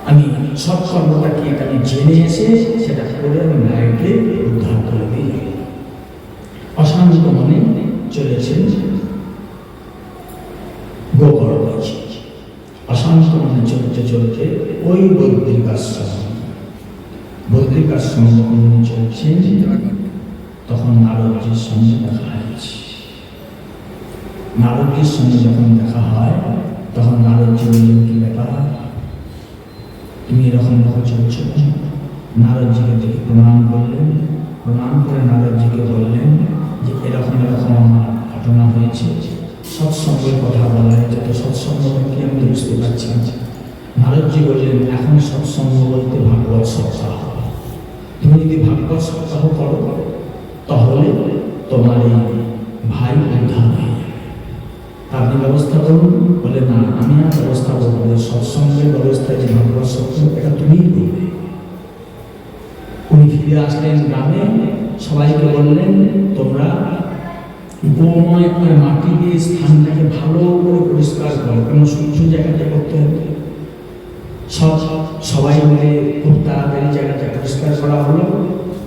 আমি সৎকর্মটা কি এটা আমি জেনে এসে সেটা করে আমি ভাইকে উদ্ধার করে দিই। অশান্ত মনে চলেছেন গোকর্ণ। অশান্ত মনে চলতে চলতে ওই বৈদিক আশ্রম যখন চলছেন, তখন নারদজির সঙ্গে দেখা হয়েছে। নারদজির সঙ্গে যখন দেখা হয়, তখন নারদজি বললেন, কি ব্যাপার, তুমি এরকম চলছো? নারদজিকে দেখে প্রণাম করলেন। প্রণাম করে নারদজিকে বললেন যে এরকম এরকম আমার ঘটনা হয়েছে, সৎসঙ্গের কথা বলা হয়েছে, তো সৎসঙ্গটা কি আমি বুঝতে পারছি না। নারদজি বললেন, এখন সৎসঙ্গ বলতে ভাগবত সপ্তাহ। তুমি যদি ভাগবত সপ্তাহ করো তাহলে তোমার এই ভাই উদ্ধার হয়ে যাবে। আপনি ব্যবস্থা করুন। বলে, না, আমি আর ব্যবস্থা করবো না, সৎসঙ্গের ব্যবস্থা যে ভাগবত সৎসঙ্গ এটা তুমিই করবে। উনি ফিরে আসলেন গ্রামে, সবাইকে বললেন, তোমরা গোময় করে মাটি দিয়ে স্থানটাকে ভালো করে পরিষ্কার করো, কেন সূর্য জায়গাটা করতে হবে। সবাই মিলে খুব তাড়াতাড়ি জায়গাটা পরিষ্কার করা হলো।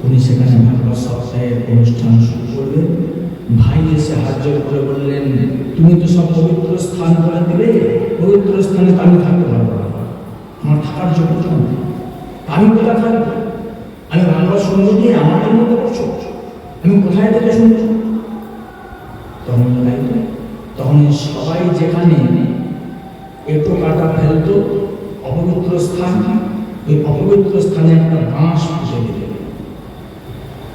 উনি সেখানে ভাগবত সপ্তাহের অনুষ্ঠান শুরু করলেন। ভাই এসে হাত জোর করে বললেন, তুমি তো সব পবিত্র স্থান করে দিলে, পবিত্র স্থানে তো আমি থাকতে পারবো না, আমার থাকার যোগ্যতা নেই, আমি কোথায় থাকবো? আমি ভাগবত শুনবো দিয়ে আমাদের মধ্যে করছো, আমি কোথায় থেকে শুনবো? তখন সবাই যেখানে একটু কাটা ফেলতো অপবিত্র স্থান, ওই অপবিত্র স্থানে একটা বাঁশ পুষে দিল,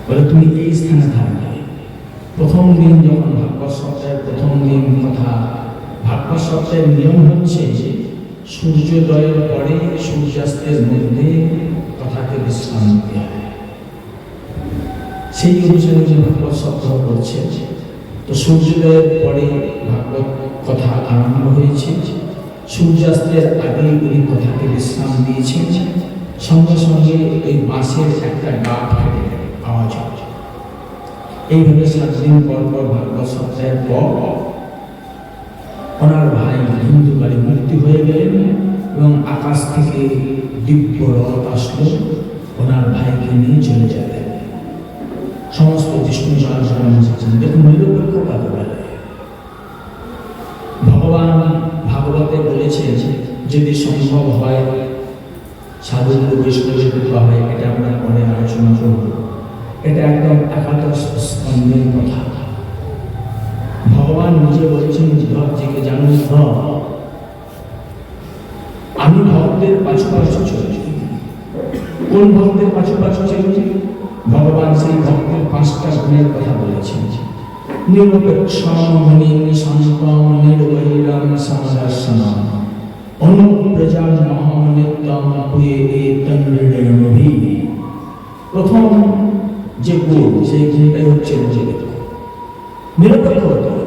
বলে তুমি এই স্থানে থাকবে। প্রথম দিন যখন ভাগবত সপ্তাহের প্রথম দিন কথা, ভাগবত সপ্তাহের নিয়ম হচ্ছে সূর্যোদয়ের পরে সূর্যাস্তের মধ্যে কথাকে বিশ্রাম দেওয়া হয়। সেই অনুসারে যে ভাগবত সপ্তাহ করছে, তো সূর্যোদয়ের পরে ভাগবত কথা আরম্ভ হয়েছে, সূর্যাস্তের আগে উনি কথাকে বিশ্রাম দিয়েছেন। সঙ্গে সঙ্গে ওই বাঁশের একটা গাঁট ফেটে আওয়াজ হচ্ছে। এইভাবে 7 দিন পর পর ভাগবত সপ্তাহের পর ওনার ভাই হিন্দুকারী মুক্তি হয়ে গেলেন এবং আকাশ থেকে দিব্য রথ আসলো, ওনার ভাইকে নিয়ে চলে যাবেন। সমস্ত বিষ্ণু সহস্রনাম এসেছেন। দেখুন, নিরপেক্ষ কাকে বলে। ভগবান ভাগবতে বলেছেন, যদি সম্ভব হয় সাধু বৈষ্ণবের কৃপা হয়, এটা আমরা পরে আলোচনা করব। এটা একদম একাদশ স্কন্ধের কথা। ভগবান নিজে বলেছেন উদ্ধবজিকে, জানো উদ্ধব, আমি ভক্তের পাছু পাছু চলেছি। কোন ভক্তের পাছু পাছু চলেছি? ভগবান সেই ভক্তের 5টা গুণের কথা বলেছেন। নিরপেক্ষম মুনিম শান্তম নির্বৈরম সমদর্শনম অনুপ্রজাম মহানিত্যম পুয়েতেন হৃদয়মভি। প্রথম যে গুণ, সেই গুণটাই হচ্ছে নিরপেক্ষ হতে হবে।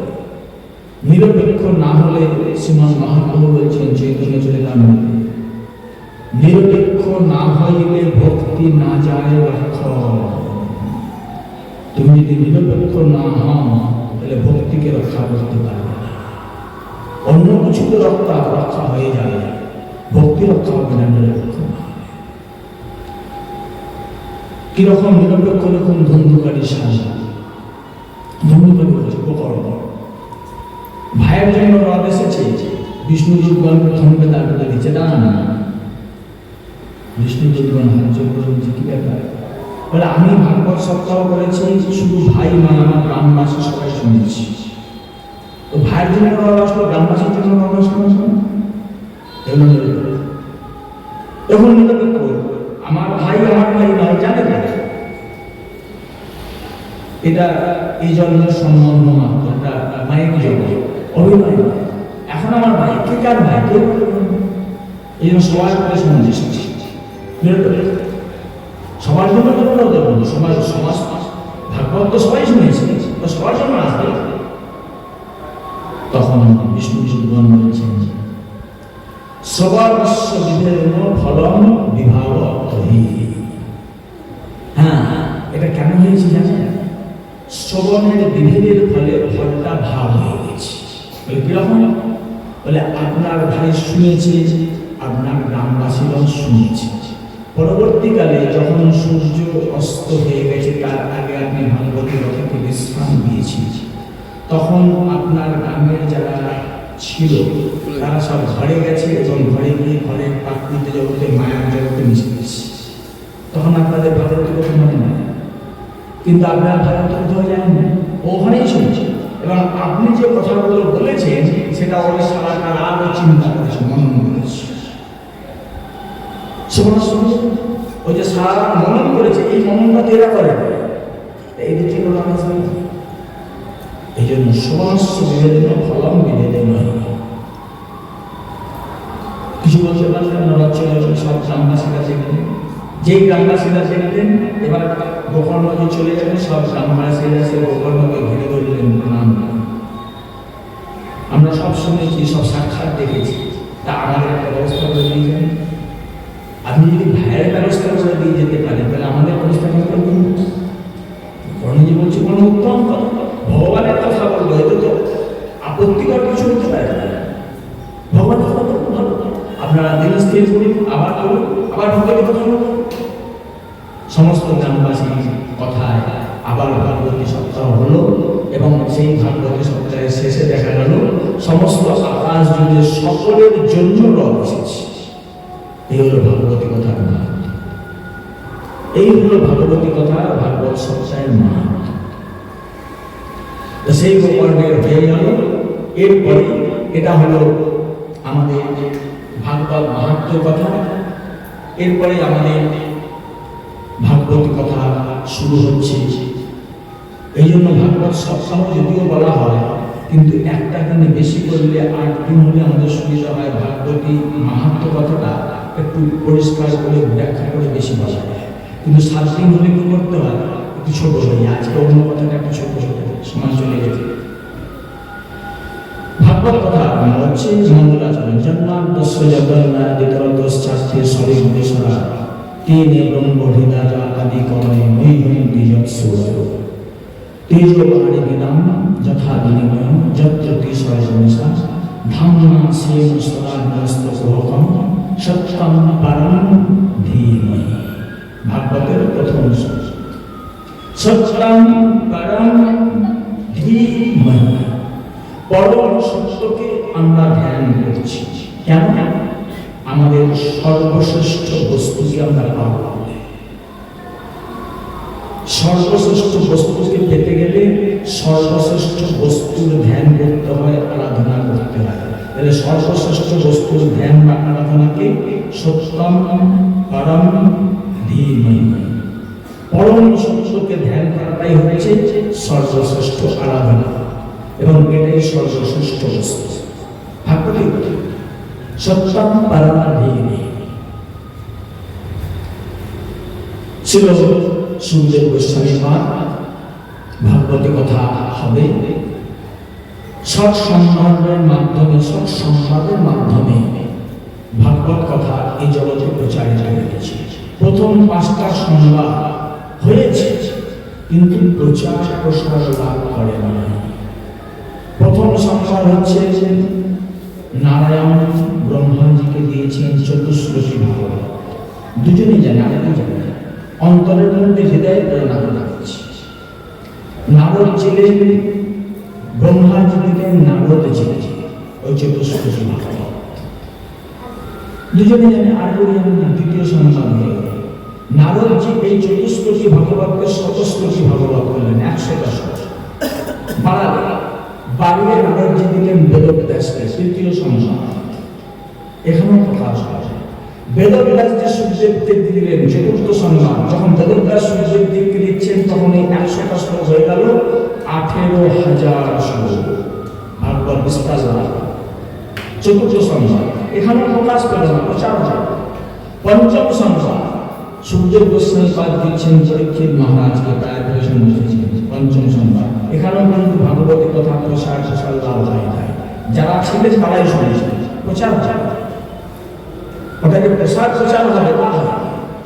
নিরপেক্ষ না হলে শ্রীমান মহাপ্রভু বলছেন চৈতন্য চরিতামৃতে, নিরপেক্ষ না হইলে ভক্তি না যায় লক্ষ। তুমি যদি নিরপেক্ষ না হও তাহলে ভক্তিকে রক্ষা করতে পারবে না। অন্য কিছু তো রক্ষা হয়ে যাবে, ভক্তি রক্ষা হবে না নিরপেক্ষ না হলে। কিরকম নিরপেক্ষ? রকম ধন্ধুকারী সাজা, ধন্ধুকারী হচ্ছে উপকরণ। ভাইয়ের জন্য রথ এসেছে, বিষ্ণুদূতগণ প্রথমকে দাঁড় করে দিচ্ছে, দাঁড়ান না। বিষ্ণুদূতগণ হাত জোর করে বলছে, কি ব্যাপার? বলে, আমি ভাগবত সপ্তাহ করেছি, শুধু ভাই মা আমার গ্রামবাসী সবাই শুনেছি। তো ভাইয়ের জন্য রথ আসলো, গ্রামবাসীর জন্য রথ আসলো, এগুলো নিরপেক্ষ। এখন নিরপেক্ষ, আমার ভাই নয়, জানে না এটা এই জন্মের সম্বন্ধ মাত্র, এটা মায়ের জন্য অভিনয়। এখন আমার ভাই কে, কার ভাই কেউ, এই জন্য সবার করে সমাজ এসেছে। সবার জন্য সমাজ সমাজ ভাগবত তো সবাই শুনেছে, তো সবার জন্য আসবে। তখন বিষ্ণু ভগবান বলছেন, সবাবস্য বিধেন ফলম বিভাগ। হ্যাঁ, এটা কেন হয়েছে জানেন? শ্রবণের বিভেদের ফলে ফলটা ভাগ হয়ে গেছে। বলে, কিরকম? বলে, আপনার ভাই শুনেছে, আপনার গ্রামবাসীরাও শুনেছে। পরবর্তীকালে যখন সূর্য অস্ত হয়ে গেছে, তার আগে আপনি ভাগবতী রথকে বিশ্রাম দিয়েছেন, তখন আপনার গ্রামের যারা ছিল তারা সব ঘরে গেছে এবং ঘরে গিয়ে ঘরের প্রাকৃতিক জগতে মায়ার জগতে মিশে গেছে। তখন আপনাদের ভাগবতী কথা মনে হয়, কিন্তু আপনার ভাগবতী কোথাও যায়নি, ওখানেই শুনছে। এবং আপনি যে কথাগুলো বলেছেন সেটা ওই সারাটা রাত চিন্তা করেছে, মনন করেছে। ওই যে সারা মনন করেছে, এই মননটা তেরা করে এই দিকে এই জন্য সমস্ত বিভেদন ফলম বিভেদন। কিছু বলতে পারলেন না, চলে সব গ্রামবাসীরা দেখলেন। যেই গ্রামবাসীরা দেখলেন এবার গোকর্ণকে চলে যাবে, সব গ্রামবাসীরা সে গোকর্ণকে ঘিরে ধরলেন প্রণাম। আমরা সব শুনেছি, সব সাক্ষাৎ দেখেছি, তা আমাদের একটা ব্যবস্থা করে দিয়ে যান। আপনি যদি ভাইয়ের ব্যবস্থা করে দিয়ে যেতে পারেন তাহলে আমাদের ব্যবস্থা করবেন। কর্ণজি বলছি কোনো উত্তম কথা, ভগবানের কথা বলবো, এতে তো আপত্তিকর কিছু হতে পারে না। ভগবানের কথা বলবো ভালো, আপনারা দিন স্থির করুন, আবার করুন, আবার ভগবানের কথা বলুন। সমস্ত গ্রামবাসী কথায় আবার ভাগবতী সপ্তাহ হলো এবং সেই ভাগবতী সপ্তাহের শেষে দেখা গেল সমস্ত আকাশ জুড়ে সকলের জন্য রথ এসেছে। এই হলো ভাগবতী কথার মাহাত্ম্য, এই হলো ভাগবতী কথা, ভাগবত সপ্তাহের মাহাত্ম্য। সেই গোকর্ণের হয়ে গেল। এরপরে এটা হলো আমাদের ভাগবত মাহাত্ম্য কথা। এরপরে আমাদের ভাগবতী কথা শুরু হচ্ছে। এই জন্য ভাগবত সপ্তাহ যদিও বলা হয়, কিন্তু একটা দিনে বেশি করলে 8 দিন হলে আমাদের সুবিধা হয়। ভাগবতী মাহাত্ম্য কথাটা একটু পরিষ্কার করে ব্যাখ্যা করে বেশি বলা হয়, কিন্তু 7 দিন হলে কি করতে হয়, একটু ছোট হয়ে। আজকে অন্য কথাটা একটু ছোট ছোট সময় চলে গেছে। ভাগবত কথা হচ্ছে মঙ্গলাচরণ জন্মাদ্যস্য জগন্নাদিতরদশ্চাস্তে সরিদেশরা তেনে ব্রহ্মহৃদারা আদি কমে মহিম দ্বিজৎসুরয় তেজোবাণী বিদাম যথা বিনিময় যত্রতি সর্বনিশা ধাম্না সেন সদাগ্রস্ত সোহকম সত্যম পরম ধীমহি। ভাগবতের প্রথম শ্লোক, সত্যম পরম ধীমহি। পরম সত্যকে আমরা ধ্যান করছি। কেন? আমাদের সর্বশ্রেষ্ঠ বস্তুকে আমরা পাবো। সর্বশ্রেষ্ঠ বস্তুকে পেতে গেলে সর্বশ্রেষ্ঠ বস্তুর ধ্যান করতে হয়, আরাধনা করতে হয়। তাহলে সর্বশ্রেষ্ঠ বস্তুর ধ্যান বা আরাধনাকে সত্যম পরম ধীমহি, পরম সত্যকে ধ্যান করাটাই হচ্ছে সর্বশ্রেষ্ঠ আরাধনা এবং এটাই সর্বশ্রেষ্ঠ বস্তু। ভাগবতী সত্যম পরম ধীমহি। ছিল সুখদেব গোস্বামী ভাগবতী কথা হবে সৎসংবাদের মাধ্যমে, সৎসংবাদের মাধ্যমে ভাগবত কথা এই জগতে প্রচারিত হয়েছে। প্রথম 5টা সংবাদ হয়েছে, কিন্তু প্রচার প্রসার লাভ করে না। প্রথম সংবাদ হচ্ছে নারায়ণ ব্রহ্মাজিকে দিয়েছেন 14 শ্লোকী ভাগবত। দুজনেই জানে, আরেকজন জানে। অন্তরের মধ্যে হৃদয়ে প্রেরণা করছে। নারদ ছিলেন ব্রহ্মাজি দিলেন নারদ ছিলেন ওই 14 শ্লোকী ভাগবত। দুজনে জানে, আর কেউ জানে না। দ্বিতীয় সংবাদ হয়ে গেল নারদজি এই 14 শ্লোকী ভাগবতকে 100 শ্লোকী ভাগবত করলেন, 100টা শ্লোক বাড়ালেন। বাড়িয়ে নারদজি দিলেন বেদব্যাসকে। তৃতীয় সংবাদ এখানেও প্রকাশ হয়। বেদব্যাস যে সুখদেবকে দিলেন 4র্থ সংবাদ। যখন বেদব্যাস সুখদেবকে দিচ্ছেন তখন এই 100টা শ্লোক হয়ে গেল 18,000 শ্লোক ভাগবত বিস্তার লাভ। 4র্থ সংবাদ এখানে প্রকাশ পেল না, প্রচার হয়। 5ম সংবাদ সুখদেব গোস্বামী পাদ দিচ্ছেন পরীক্ষিত মহারাজকে, প্রায় প্রয়োজন হয়েছে। 5ম সংবাদ এখানেও কিন্তু ভাগবতী কথা প্রসার লাভ হয় না। যারা ছিলেন তারাই শুনেছেন, প্রচার হয়। ওটাকে প্রসার প্রচার হবে তা হয়।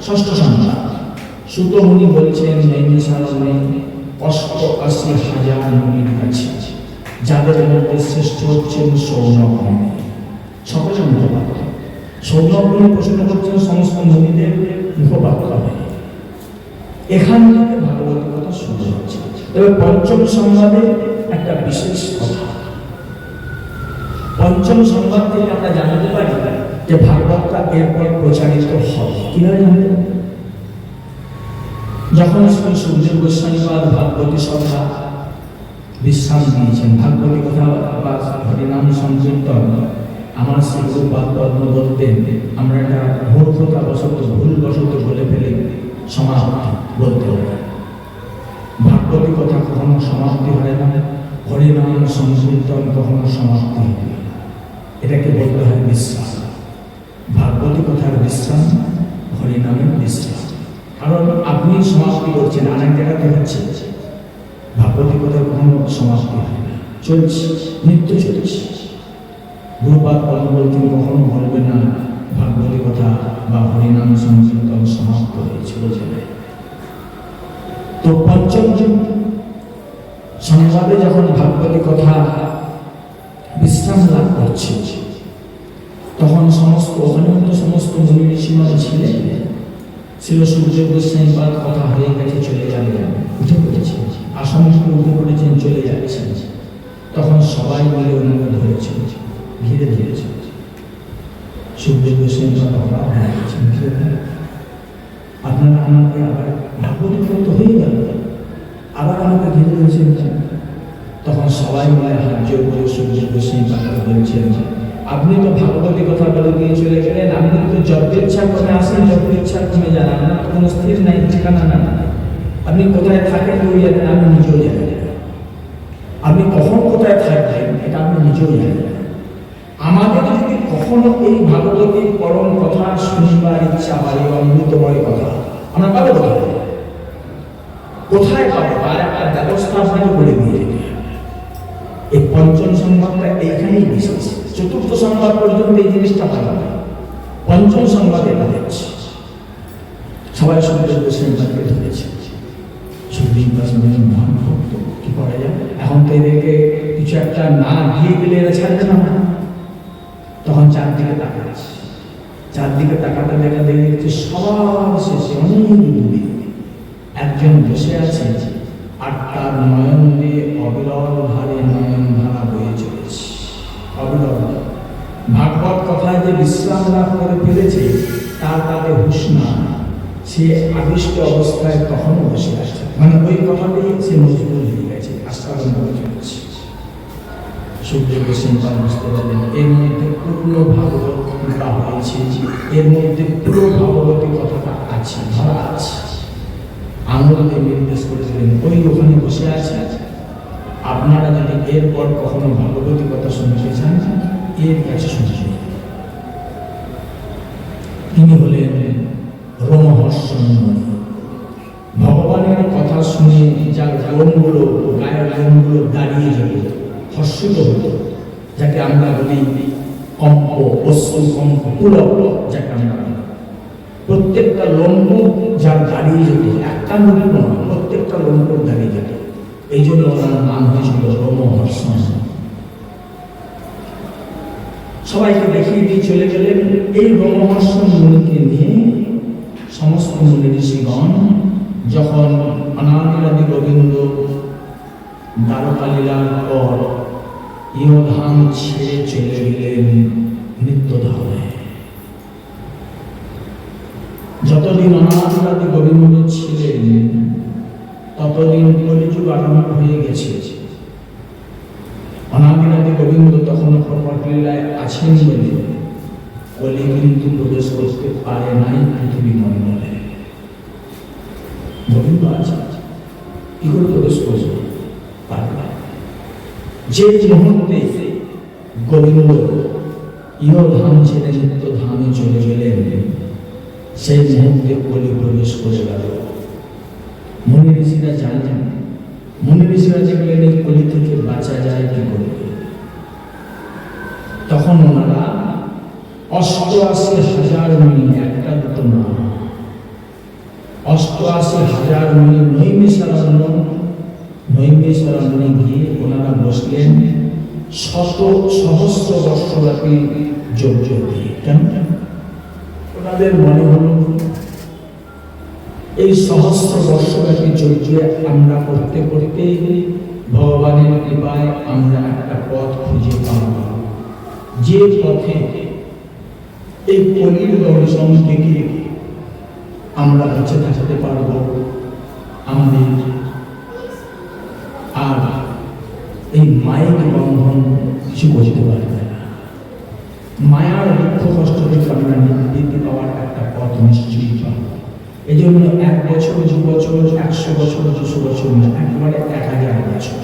6ষ্ঠ সংবাদ সুত মুনি বলছেন নৈমিষারণ্যে 88,000 মুনির কাছে, যাদের মধ্যে শ্রেষ্ঠ হচ্ছেন সৌনক। সকলে মুখপাত্র। সৌনক প্রশ্ন করছেন সমস্ত মুনিদের মুখপাত্র হবে। এখান থেকে ভাগবত কথা শুরু হচ্ছে। তবে 5ম সংবাদে একটা বিশেষ কথা। 5ম সংবাদ থেকে আমরা জানতে পারি যে ভাগবতটা এরপর প্রচারিত হবে। কিভাবে জানতে পারি? যখন শ্রী সুখদেব গোস্বামী ভাগবতী সভা বিশ্রাম দিয়েছেন, ভাগবতী কথা বা হরিনাম সংকীর্তন আমার শ্রী গুরুপাদ পদ্ম বলতেন, আমরা এটা মূর্খতা বশত ভুলবশত বলে ফেলে সমাপ্তি বলতে হবে। ভাগবতী কথা কখনো সমাপ্তি হয় না, হরিনাম সংকীর্তন কখনো সমাপ্তি হয় না। এটাকে বলতে হয় বিশ্বাস। ভাগবতী কথার বিশ্রাম, হরিনামের বিশ্রাম। কারণ আপনি সমাপ্তি করছেন, অনেক জায়গাতে হচ্ছে ভাগবতী কথার কোনো সমাপ্তি হয় না, চলছে, নিত্য চলছে। গুরুপাদ পরম বলতেন কখনো বলবে না ভাগবতী কথা বা হরিনাম সংকীর্তন সমাপ্ত হয়েছে, বোঝে না। তো পঞ্চম সংবাদে যখন ভাগবতী কথা বিশ্রাম লাভ করছে, তখন সমস্ত ওখানে সমস্ত মুনি ঋষিগণ ছিলেন। ছিল সূর্য গোস্বামী পাদ কথা হয়ে গেছে, চলে যাবেন, উঠে পড়েছে, আসন থেকে উঠে পড়েছেন, চলে যাচ্ছেন। তখন সবাই মিলে ওনাকে ধরেছে, ঘিরে ধরেছে। সূর্য গোস্বামী পাদ অবাক হয়ে গেছেন, আপনারা আমাকে আবার ভাগবতী কথা তো হয়ে গেল, আবার আমাকে ঘিরে ধরেছেন। তখন সবাই মিলে হাত জোর করে সূর্য গোস্বামী পাদকে বলছেন, আপনি তো ভাগবতী কথা বলে দিয়ে চলে গেলেন, আপনি তো যত ইচ্ছা কমে আসেন, যত ইচ্ছা কমে যান, আপনার কোনো স্থির নাই, ঠিকানা না। আপনি কোথায় থাকেন ওই জানেন, আমি নিজেও জানি না। আপনি কখন কোথায় থাকবেন এটা আপনি নিজেও জানেন না। আমাদের যদি কখনো এই ভাগবতীর পরম কথা শুনবার ইচ্ছা হয়, অমৃতময় কথা, আমরা পাবো কোথায় পাবো? তার একটা ব্যবস্থা আপনাকে বলে দিয়ে এই পঞ্চম সংবাদটা এইখানেই বিশেষ। চতুর্থ সংবাদ পর্যন্ত এই জিনিসটা পাওয়া যায়, পঞ্চম সংবাদে হচ্ছে সবাই সুখদেব গোস্বামীকে ধরেছে। সুখদেব গোস্বামী মহান ভক্ত, কি করা যায়? এখন তো এদেরকে কিছু একটা না দিয়ে গেলে এরা ছাড়বে না। তখন চারদিকে তাকাচ্ছে, চারদিকে তাকাতে দেখা দেখছে সবার শেষে অনেক দূরে একজন বসে আছে, আর তার নয়ন দিয়ে অবিরল ভারে নয়ন ধারা বয়ে চলেছে। অবিরল ভাগবত কথায় যে বিশ্রাম লাভ করে ফেলেছে, তার তাতে হুঁশ না, সে আবিষ্ট অবস্থায় তখনও বসে আছে, মানে ওই কথাতেই সে মজবুর হয়ে গেছে, আস্থারণ করে চলেছে। সূর্য গোস্বামী পাদ বুঝতে পারলেন এর মধ্যে পূর্ণ ভাগবত কৃপা হয়েছে, এর মধ্যে পুরো ভাগবতী কথাটা আছে, ধরা আছে। আঙুল দিয়ে নির্দেশ করেছিলেন, ওই ওখানে বসে আছে, আপনারা যদি এরপর কখনো ভাগবতী কথা শুনতে চান, এর কাছে শুনছেন। তিনি হলেন রোমহর্ষণমণি। ভগবানের কথা শুনে যার লোমগুলো, গায়ের লোমগুলো দাঁড়িয়ে যেত, হর্ষিত হতো, যাকে আমরা বলি কম্প, অশ্রু কম্প, পুলক, যাকে আমরা বলি। প্রত্যেকটা লম্ব যার দাঁড়িয়ে যেত, একটা নদী নয়, প্রত্যেকটা লম্ব দাঁড়িয়ে যেত। এই জন্য ওনার নাম হয়েছিল রোমহর্ষণ। সবাইকে দেখিয়ে দিয়ে চলে গেলেন। এই রোমহর্ষণ মুনিকে নিয়ে সমস্ত মুনি ঋষিগণ যখন অনাদিরাদি গোবিন্দ দ্বারকা লীলার পর ইহধাম ছেড়ে চলে গেলেন নিত্যধামে। যতদিন অনাদিরাদি গোবিন্দ ছিলেন, ততদিন কলিযুগ আরম্ভ হয়ে গেছে। অনাদিরাদি গোবিন্দ তখন প্রকট লীলায় আছেন বলে কলি কিন্তু প্রবেশ করতে পারে নাই পৃথিবী মণ্ডলে। গোবিন্দ আছে, কি করে প্রবেশ করবে? পারে না। যে মুহূর্তে গোবিন্দ ইহধাম ছেড়ে নিত্য ধামে চলে গেলেন, সেই মুহূর্তে কলি প্রবেশ করে গেল। মুনি ঋষিরা জানলেন, মুনি ঋষিরা দেখলেন এই কলি থেকে বাঁচা যায় কি করে। তখন ওনারা ৮৮,০০০ মুনি, একটা দুটো না, ৮৮,০০০ মুনি নৈমিষারণ্যে গিয়ে ওনারা বসলেন সহস্র বর্ষব্যাপী যজ্ঞ দিয়ে। কেন? ওনাদের মনে হল এই সহস্র বর্ষব্যাপী যজ্ঞে আমরা করতে করতে ভগবানের কৃপায় আমরা একটা পথ খুঁজে পাব, যে পথে এই কলির দর্শন থেকে আমরা বেঁচে থাকতে পারব, আমাদের আর এই মায়ের বন্ধন কিছু বুঝতে পারবে না। মায়ার দুঃখ কষ্ট থেকে আমরা নিবৃত্তি পাওয়ার একটা পথ নিশ্চয়ই পাব। এই জন্য ১ বছর, ২ বছর, ১০০ বছর, ২০০ বছর না, একেবারে ১,০০০ বছর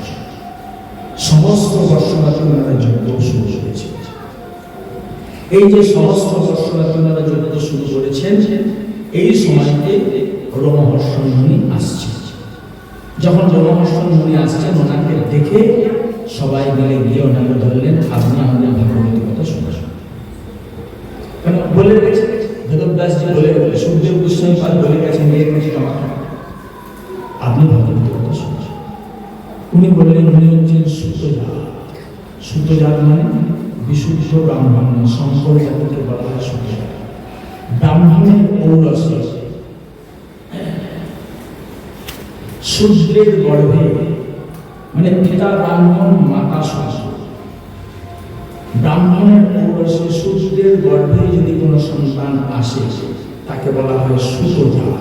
সমস্ত বর্ষব্যাপী ওনারা যজ্ঞ শুরু করেছে। এই যে সহস্র বর্ষব্যাপী ওনারা যুদ্ধ শুরু করেছেন, এই সময়তে রোমহর্ষণ মুনি আসছে। যখন রোমহর্ষণ মুনি আসছেন, ওনাকে দেখে সবাই মিলে গিয়ে ওনাকে ধরলেন, আপনি আমাদের ভগবতী কথা শোনান। কেন বলে গেছে, বেদব্যাসজি বলে গেছে, সুখদেব গোস্বামী পাল বলে গেছেন, আপনি ভগবতী কথা শোনান। উনি বললেন, উনি হচ্ছেন সুতজাত। সুতজাত মানে বিশুদ্ধ ব্রাহ্মণ, শঙ্কর জাতিকে বলা হয় সুতজাত। ব্রাহ্মণের ঔরসে শূদ্রের গর্ভে, মানে পিতা ব্রাহ্মণ মাতা শূদ্র, ব্রাহ্মণের ঔরসে শূদ্রের গর্ভে যদি কোনো সন্তান আসে তাকে বলা হয় সুতজাত।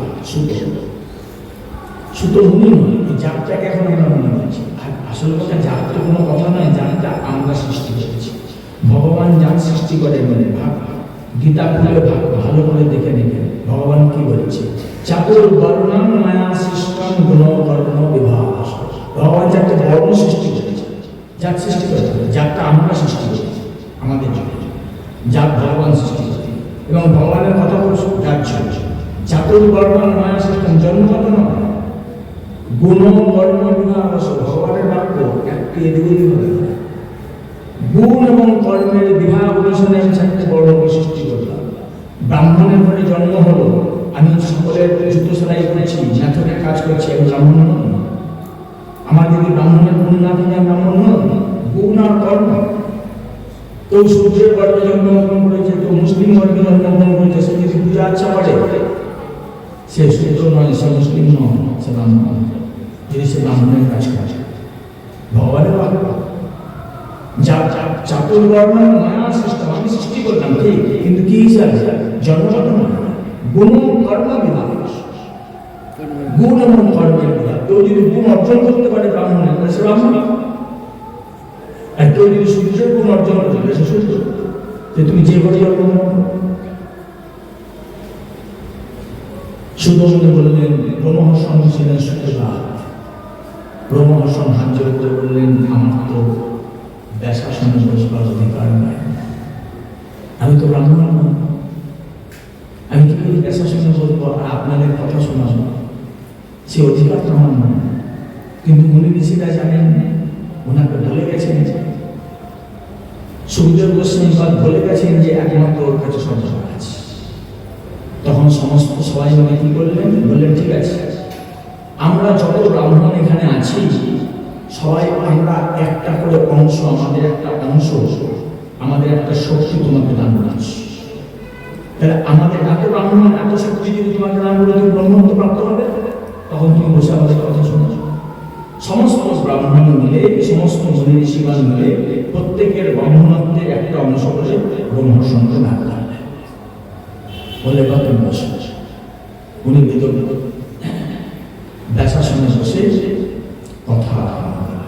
সুত মুনি নয়, এই জাতটাকে এখন আমরা মনে করছি। আর আসলে কথা, জাত তো কোনো কথা নয়, জাতটা আমরা সৃষ্টি করেছি। ভগবান জাত সৃষ্টি করে বলে ভাব, গীতা খুলে ভালো করে দেখে দেখে ভগবান কি বলছে, চাতুর বর্ণম মায়া সৃষ্টম গুণ বর্ণ বিভাগ। ভগবান চারটে বর্ণ সৃষ্টি করেছে, জাত সৃষ্টি করেছে। জাতটা আমরা সৃষ্টি করেছি আমাদের জন্য, জাত ভগবান সৃষ্টি করে। এবং ভগবানের কথা বলছে জাত চলছে। চাতুর বর্ণম মায়া সৃষ্টম, জন্মগত নয়, গুণ বর্ণ বিভাগ। ভগবানের বাক্য একটি এদিকে হবে, গুণ এবং কর্মের বিভাগ অনুসারে চারটে বর্ণকে সৃষ্টি করলাম। ব্রাহ্মণের ঘরে জন্ম হলো, আমি সকলের জুতো সেলাই করেছি, নাটকের কাজ করছি, আমি ব্রাহ্মণ নই। আমার যদি ব্রাহ্মণের গুণ না থাকে আমি ব্রাহ্মণ নই। গুণ আর কর্ম। তো সূর্যের গর্ভে জন্মগ্রহণ করেছে, তো মুসলিম গর্ভে জন্মগ্রহণ করেছে, সে যদি পূজা আচ্ছা করে, সে সূর্য নয়, সে মুসলিম নয়, সে ব্রাহ্মণ। যদি সে ব্রাহ্মণের কাজ করে, ভগবানের বাক্য। চাতুর বর্ণ মায়া সিস্টেম আমি সৃষ্টি করলাম, ঠিক, কিন্তু কি হিসাবে? জন্মগত নয়, গুণ কর্ম বিভাগ। গুণ এবং কর্মের বিভাগ। কেউ যদি গুণ অর্জন করতে পারে ব্রাহ্মণের, সে ব্রাহ্মণ। আর কেউ যদি সূর্যের গুণ অর্জন করতে পারে, সে সূর্য। যে তুমি যে ঘরে জন্মগ্রহণ করো। সুদমনে বললেন, রোমহর্ষণ ছিলেন সুতজাত। রোমহর্ষণ হাত জোড় করে বললেন, আমার তো ব্যাসাসনে বসবার অধিকার নাই, আমি তো ব্রাহ্মণ নই, আমি কি করে ব্যাসাসনে বসবো আর আপনাদের কথা শোনাবো? সে অধিকার তো আমার নয়। কিন্তু মুনি ঋষিরা জানেন, ওনাকে বলে গেছেন, সুখদেব গোস্বামী বলে গেছেন যে একমাত্র ওর কাছে সন্তান আছে। তখন সমস্ত সবাই মিলে কি করলেন? বললেন, ঠিক আছে, আমরা যত ব্রাহ্মণ এখানে আছি সবাই আমরা একটা করে অংশ, আমাদের একটা অংশ, আমাদের একটা শক্তি তোমাকে দান করছি। তাহলে আমাদের এত ব্রাহ্মণ, এত শক্তি যদি তোমাকে দান করে তুমি ব্রহ্মত্ব প্রাপ্ত হবে, তখন তুমি বসে আমাদের কথা শোনো। সমস্ত ব্রাহ্মণ মিলে, সমস্ত মুনি ঋষিগণ মিলে প্রত্যেকের ব্রাহ্মণত্বের একটা অংশ করে ব্রহ্মসঙ্গে দান করলেন। বলে বা তুমি বসে, উনি বেদন ব্যাসাসনে বসে কথা আরম্ভ করলেন।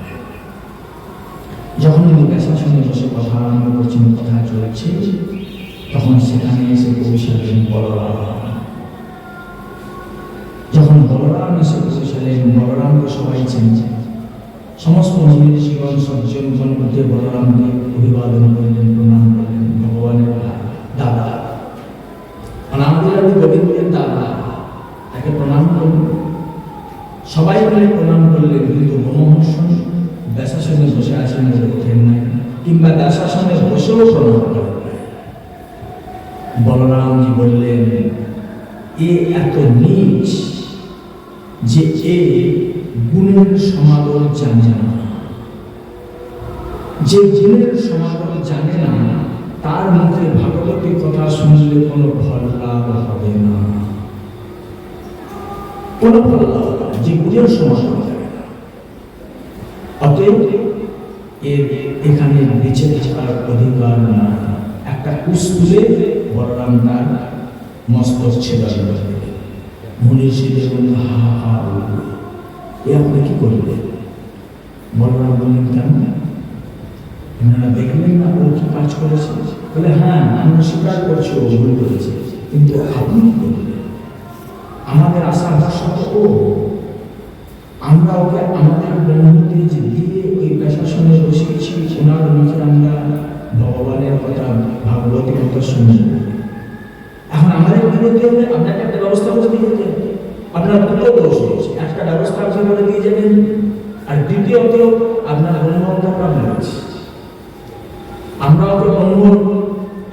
যখন উনি ব্যাসাসনে বসে কথা আরম্ভ করছেন, কথা চলছে, তখন সেখানে এসে পৌঁছালেন বলরাম। যখন বলরাম এসে পৌঁছালেন, বলরামকে সবাই চিনছে। সমস্ত মুনি ঋষিগণ সজ্জনগণ মধ্যে বলরামকে অভিবাদন করলেন, প্রণাম করলেন। ভগবানের দাদা, আমাদের গোবিন্দের দাদা, তাকে প্রণাম করলেন। সবাই মিলে প্রণাম করলেন। কিন্তু রোমহর্ষণ ব্যাসাসনে বসে আছেন, ওঠেন নাই, কিংবা ব্যাসাসনে বসেও প্রণাম করেন নাই। বলরামজি বললেন, এ এত নীচ যে এ গুণের সমাদর জানে না। যে গুণের সমাদর জানে না, তার মুখে ভাগবতীর কথা শুনলে কোনো ফল লাভ হবে না, কোনো ফল লাভ হবে না, যে গুণের সমাদর জানে না। অতএব এখানে বেঁচে থাকার অধিকার না। একটা কুশ তুলে বলরাম তার মস্তক ছেদা দিলেন। মুনি ঋষিদের মধ্যে হাহাকার উঠল, এ আপনি কি করলেন? বলরাম বললেন, কেন আপনারা দেখলেন না ও কি কাজ করেছে? বলে, হ্যাঁ, আমরা স্বীকার করছি ও ভুল করেছে, কিন্তু আপনি কি করলেন? আমাদের আশা ভরসা তো ও, আমরা ওকে আমাদের ব্রহ্মতে যে দিয়ে ওই প্রশাসনে বসিয়েছি, ওনার মুখে আমরা ভগবানের কথা, ভাগবতের কথা শুনে। এখন আমাদের কি করতে হবে? আপনাকে একটা ব্যবস্থা করে দিয়ে যেতে হবে। আপনার দুটো দোষ হয়েছে, একটা ব্যবস্থা আপনি করে দিয়ে যাবেন, আর দ্বিতীয়ত আপনার ব্রহ্মহত্যার প্রবলেম আছে। আমরা ওকে ব্রহ্ম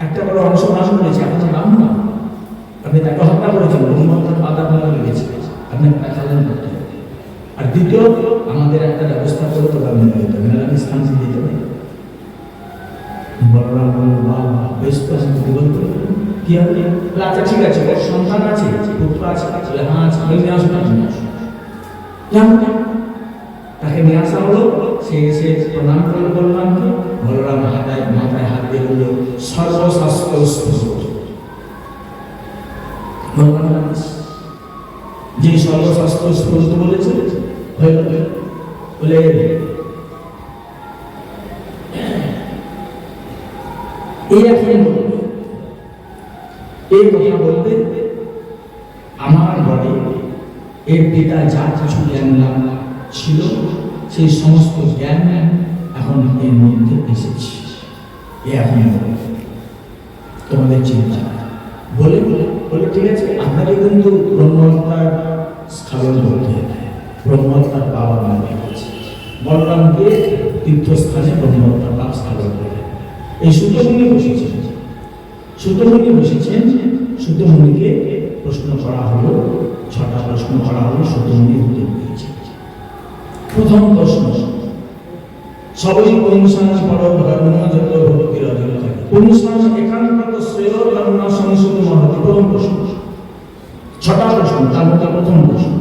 একটা করে অংশ নাশ করেছি, আপনার নাম না, আপনি তাকে হত্যা করেছেন, ব্রহ্মহত্যার পাতা আপনার লেগেছে, আপনাকে খালেন করতে হবে। আর দ্বিতীয়ত আমাদের একটা ব্যবস্থা করে তোলা মেনে যেতে হবে, মেলাকে স্থান দিতে হবে। বলরাম বাবা বেশ তো জীবন করে কি হবে? আচ্ছা ঠিক আছে, ওর সন্তান আছে, পুত্র আছে, হ্যাঁ আছে, নিয়ে আসুন, তাকে নিয়ে আসা হলো। সে এসে প্রণাম করে বলরামকে, বলরাম মাথায় হাত দিয়ে বলল, সর্বশাস্ত্র যে সর্বশাস্ত্র স্পষ্ট বলেছে বলে এই এখন এই কথা বলবে, আমার ঘরে এর পিতা যা কিছু জ্ঞান ছিল সেই সমস্ত জ্ঞান এখন এর মধ্যে এসেছে। এখন তোমাদের চিন্তা বলে বলে ঠিক আছে, আপনাকে কিন্তু ব্রহ্মহত্যার স্খলন করতে হবে, ব্রহ্মহত্যার পাওয়া মানে আছে। বলরামকে তীর্থস্থানে ব্রহ্মহত্যার পাপ স্খলন করে এই সুতমুনি বসেছেন। সুতমুনিকে প্রশ্ন করা হলো, 6টা প্রশ্ন করা হলো, সুতমুনি উত্তর দিয়েছে। প্রথম প্রশ্ন, সবই পুংসাং পর ধর্ম যত ভক্তির অধিকারী, পুংসাং একান্ত শ্রেয় ধর্ম সংসদ মহতি। প্রথম প্রশ্ন, 6টা প্রশ্ন, তার মধ্যে প্রথম প্রশ্ন,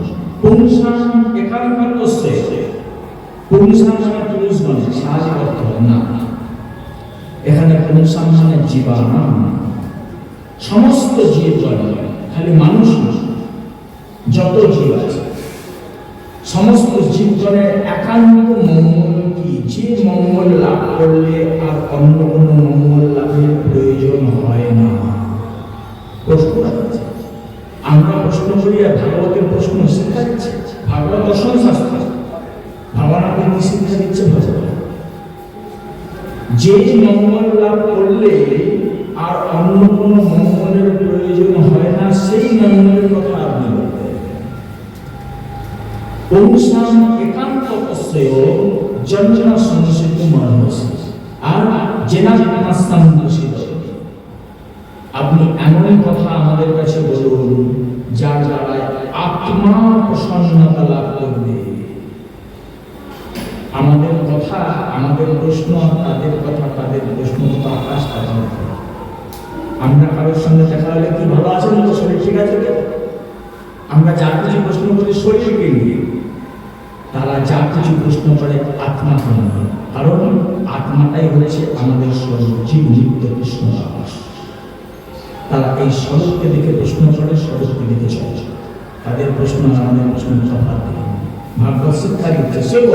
পুংসাং একান্ত শ্রেয়। পুংসাং মানে পুরুষ মানে সাহায্য করতে হবে না, এখানে পুংসাং মানে জীবাণু, সমস্ত জীব জগৎ, খালি মানুষ যত জীব আছে সমস্ত জীবজনের একান্ত মঙ্গল কি? যে মঙ্গল লাভ করলে আর অন্য কোনো মঙ্গল লাভের প্রয়োজন হয় না। প্রশ্ন আছে, আমরা প্রশ্ন করি আর ভাগবতের প্রশ্ন শিক্ষা দিচ্ছে, ভাগবত দর্শন শাস্ত্র ভাবনাকে কি শিক্ষা দিচ্ছে? ভগবান যে মঙ্গল লাভ করলে আর অন্য কোনো মঙ্গলের প্রয়োজন হয় না, সেই মঙ্গলের কথা আপনি বলতে। পুংসাং একান্ত শ্রেয় জন্মনা সংসিত মানুষ আর জেনা জেনাস্থান দূষিত। আপনি এমন কথা আমাদের কাছে বলুন যার দ্বারা আত্মা প্রসন্নতা লাভ করবে। আমাদের কথা, আমাদের প্রশ্ন, তাদের কথা, তাদের প্রশ্ন তো আকাশ পাতাল। আমরা কারোর সঙ্গে দেখা হলে কি ভালো আছেন তো, শরীর ঠিক আছে তো? আমরা যা কিছু প্রশ্ন করি শরীরকে নিয়ে, তারা যা কিছু প্রশ্ন করে আত্মাকে নিয়ে, কারণ আত্মাটাই হচ্ছে আমাদের জীব নিত্য কৃষ্ণ আবাস। তারা এই স্বরূপকে দেখে প্রশ্ন করে, স্বরূপকে দেখে চলে। তাদের প্রশ্ন আমাদের প্রশ্ন তফাৎ। ভাগবত শিক্ষা দিচ্ছে সেও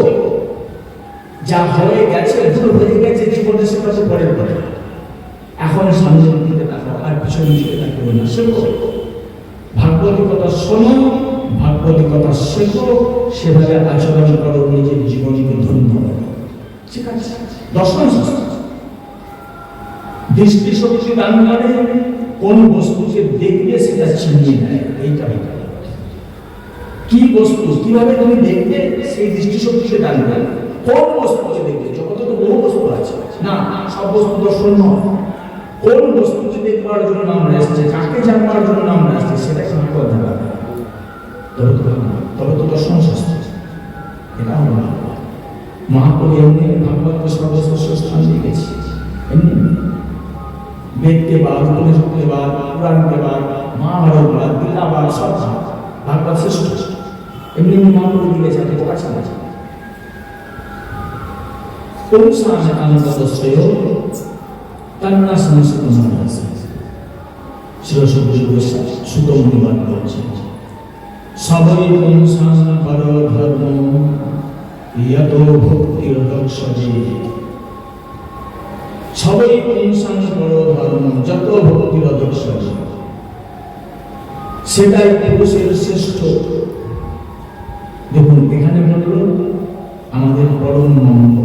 যা হয়ে গেছে, ভুল হয়ে গেছে জীবনে, সেটা তো পরের কথা। এখন সামনের দিকে তাকাও, আর পিছনের দিকে তাকাও না। শেখো ভাগবতী কথা, শোনো ভাগবতী কথা, শেখো, সেভাবে আচরণ করো, নিজের জীবনকে ধন্য করো। ঠিক আছে? দর্শন শাস্ত্র দৃষ্টি শক্তি দান করে, কোন বস্তুকে দেখলে সেটা চিনিয়ে নেয়। এইটা কি বস্তু কিভাবে তুমি দেখবে, সেই দৃষ্টি শক্তিকে দান করে। কোন বস্তুকে দেখবে? জগতে তো বহু বস্তু আছে না, সব বস্তু দর্শন নয়। কোন বস্তুকে দেখবার জন্য আমরা এসেছি, কাকে জানবার জন্য আমরা এসেছি, সেটা কি কথা হবে? তবে তো দর্শন শাস্ত্র। এটা আমরা মহাপ্রভু এমনি ভাগবতকে সর্বশ্রেষ্ঠ স্থান দিয়ে গেছে। এমনি বেদকে বাদ, উপনিষদকে বাদ, পুরাণকে বাদ, মহাভারত বাদ, গীতা বাদ, সব ভাগবত শ্রেষ্ঠ। এমনি মহাপ্রভু দিয়ে গেছে, আপনি কাছে আছে। পুংসাং একান্ত শ্রেয় কন্যা সংস্কৃত মহারাজ শিরসুদ্র সুতমুনি বাদ বলছে, সবই পুংসাং পর ধর্ম ইয়ত ভক্তির দক্ষজে। সবই পুংসাং পর ধর্ম যত ভক্তির দক্ষজে, সেটাই পুরুষের শ্রেষ্ঠ। দেখুন এখানে বলল আমাদের পরম মঙ্গল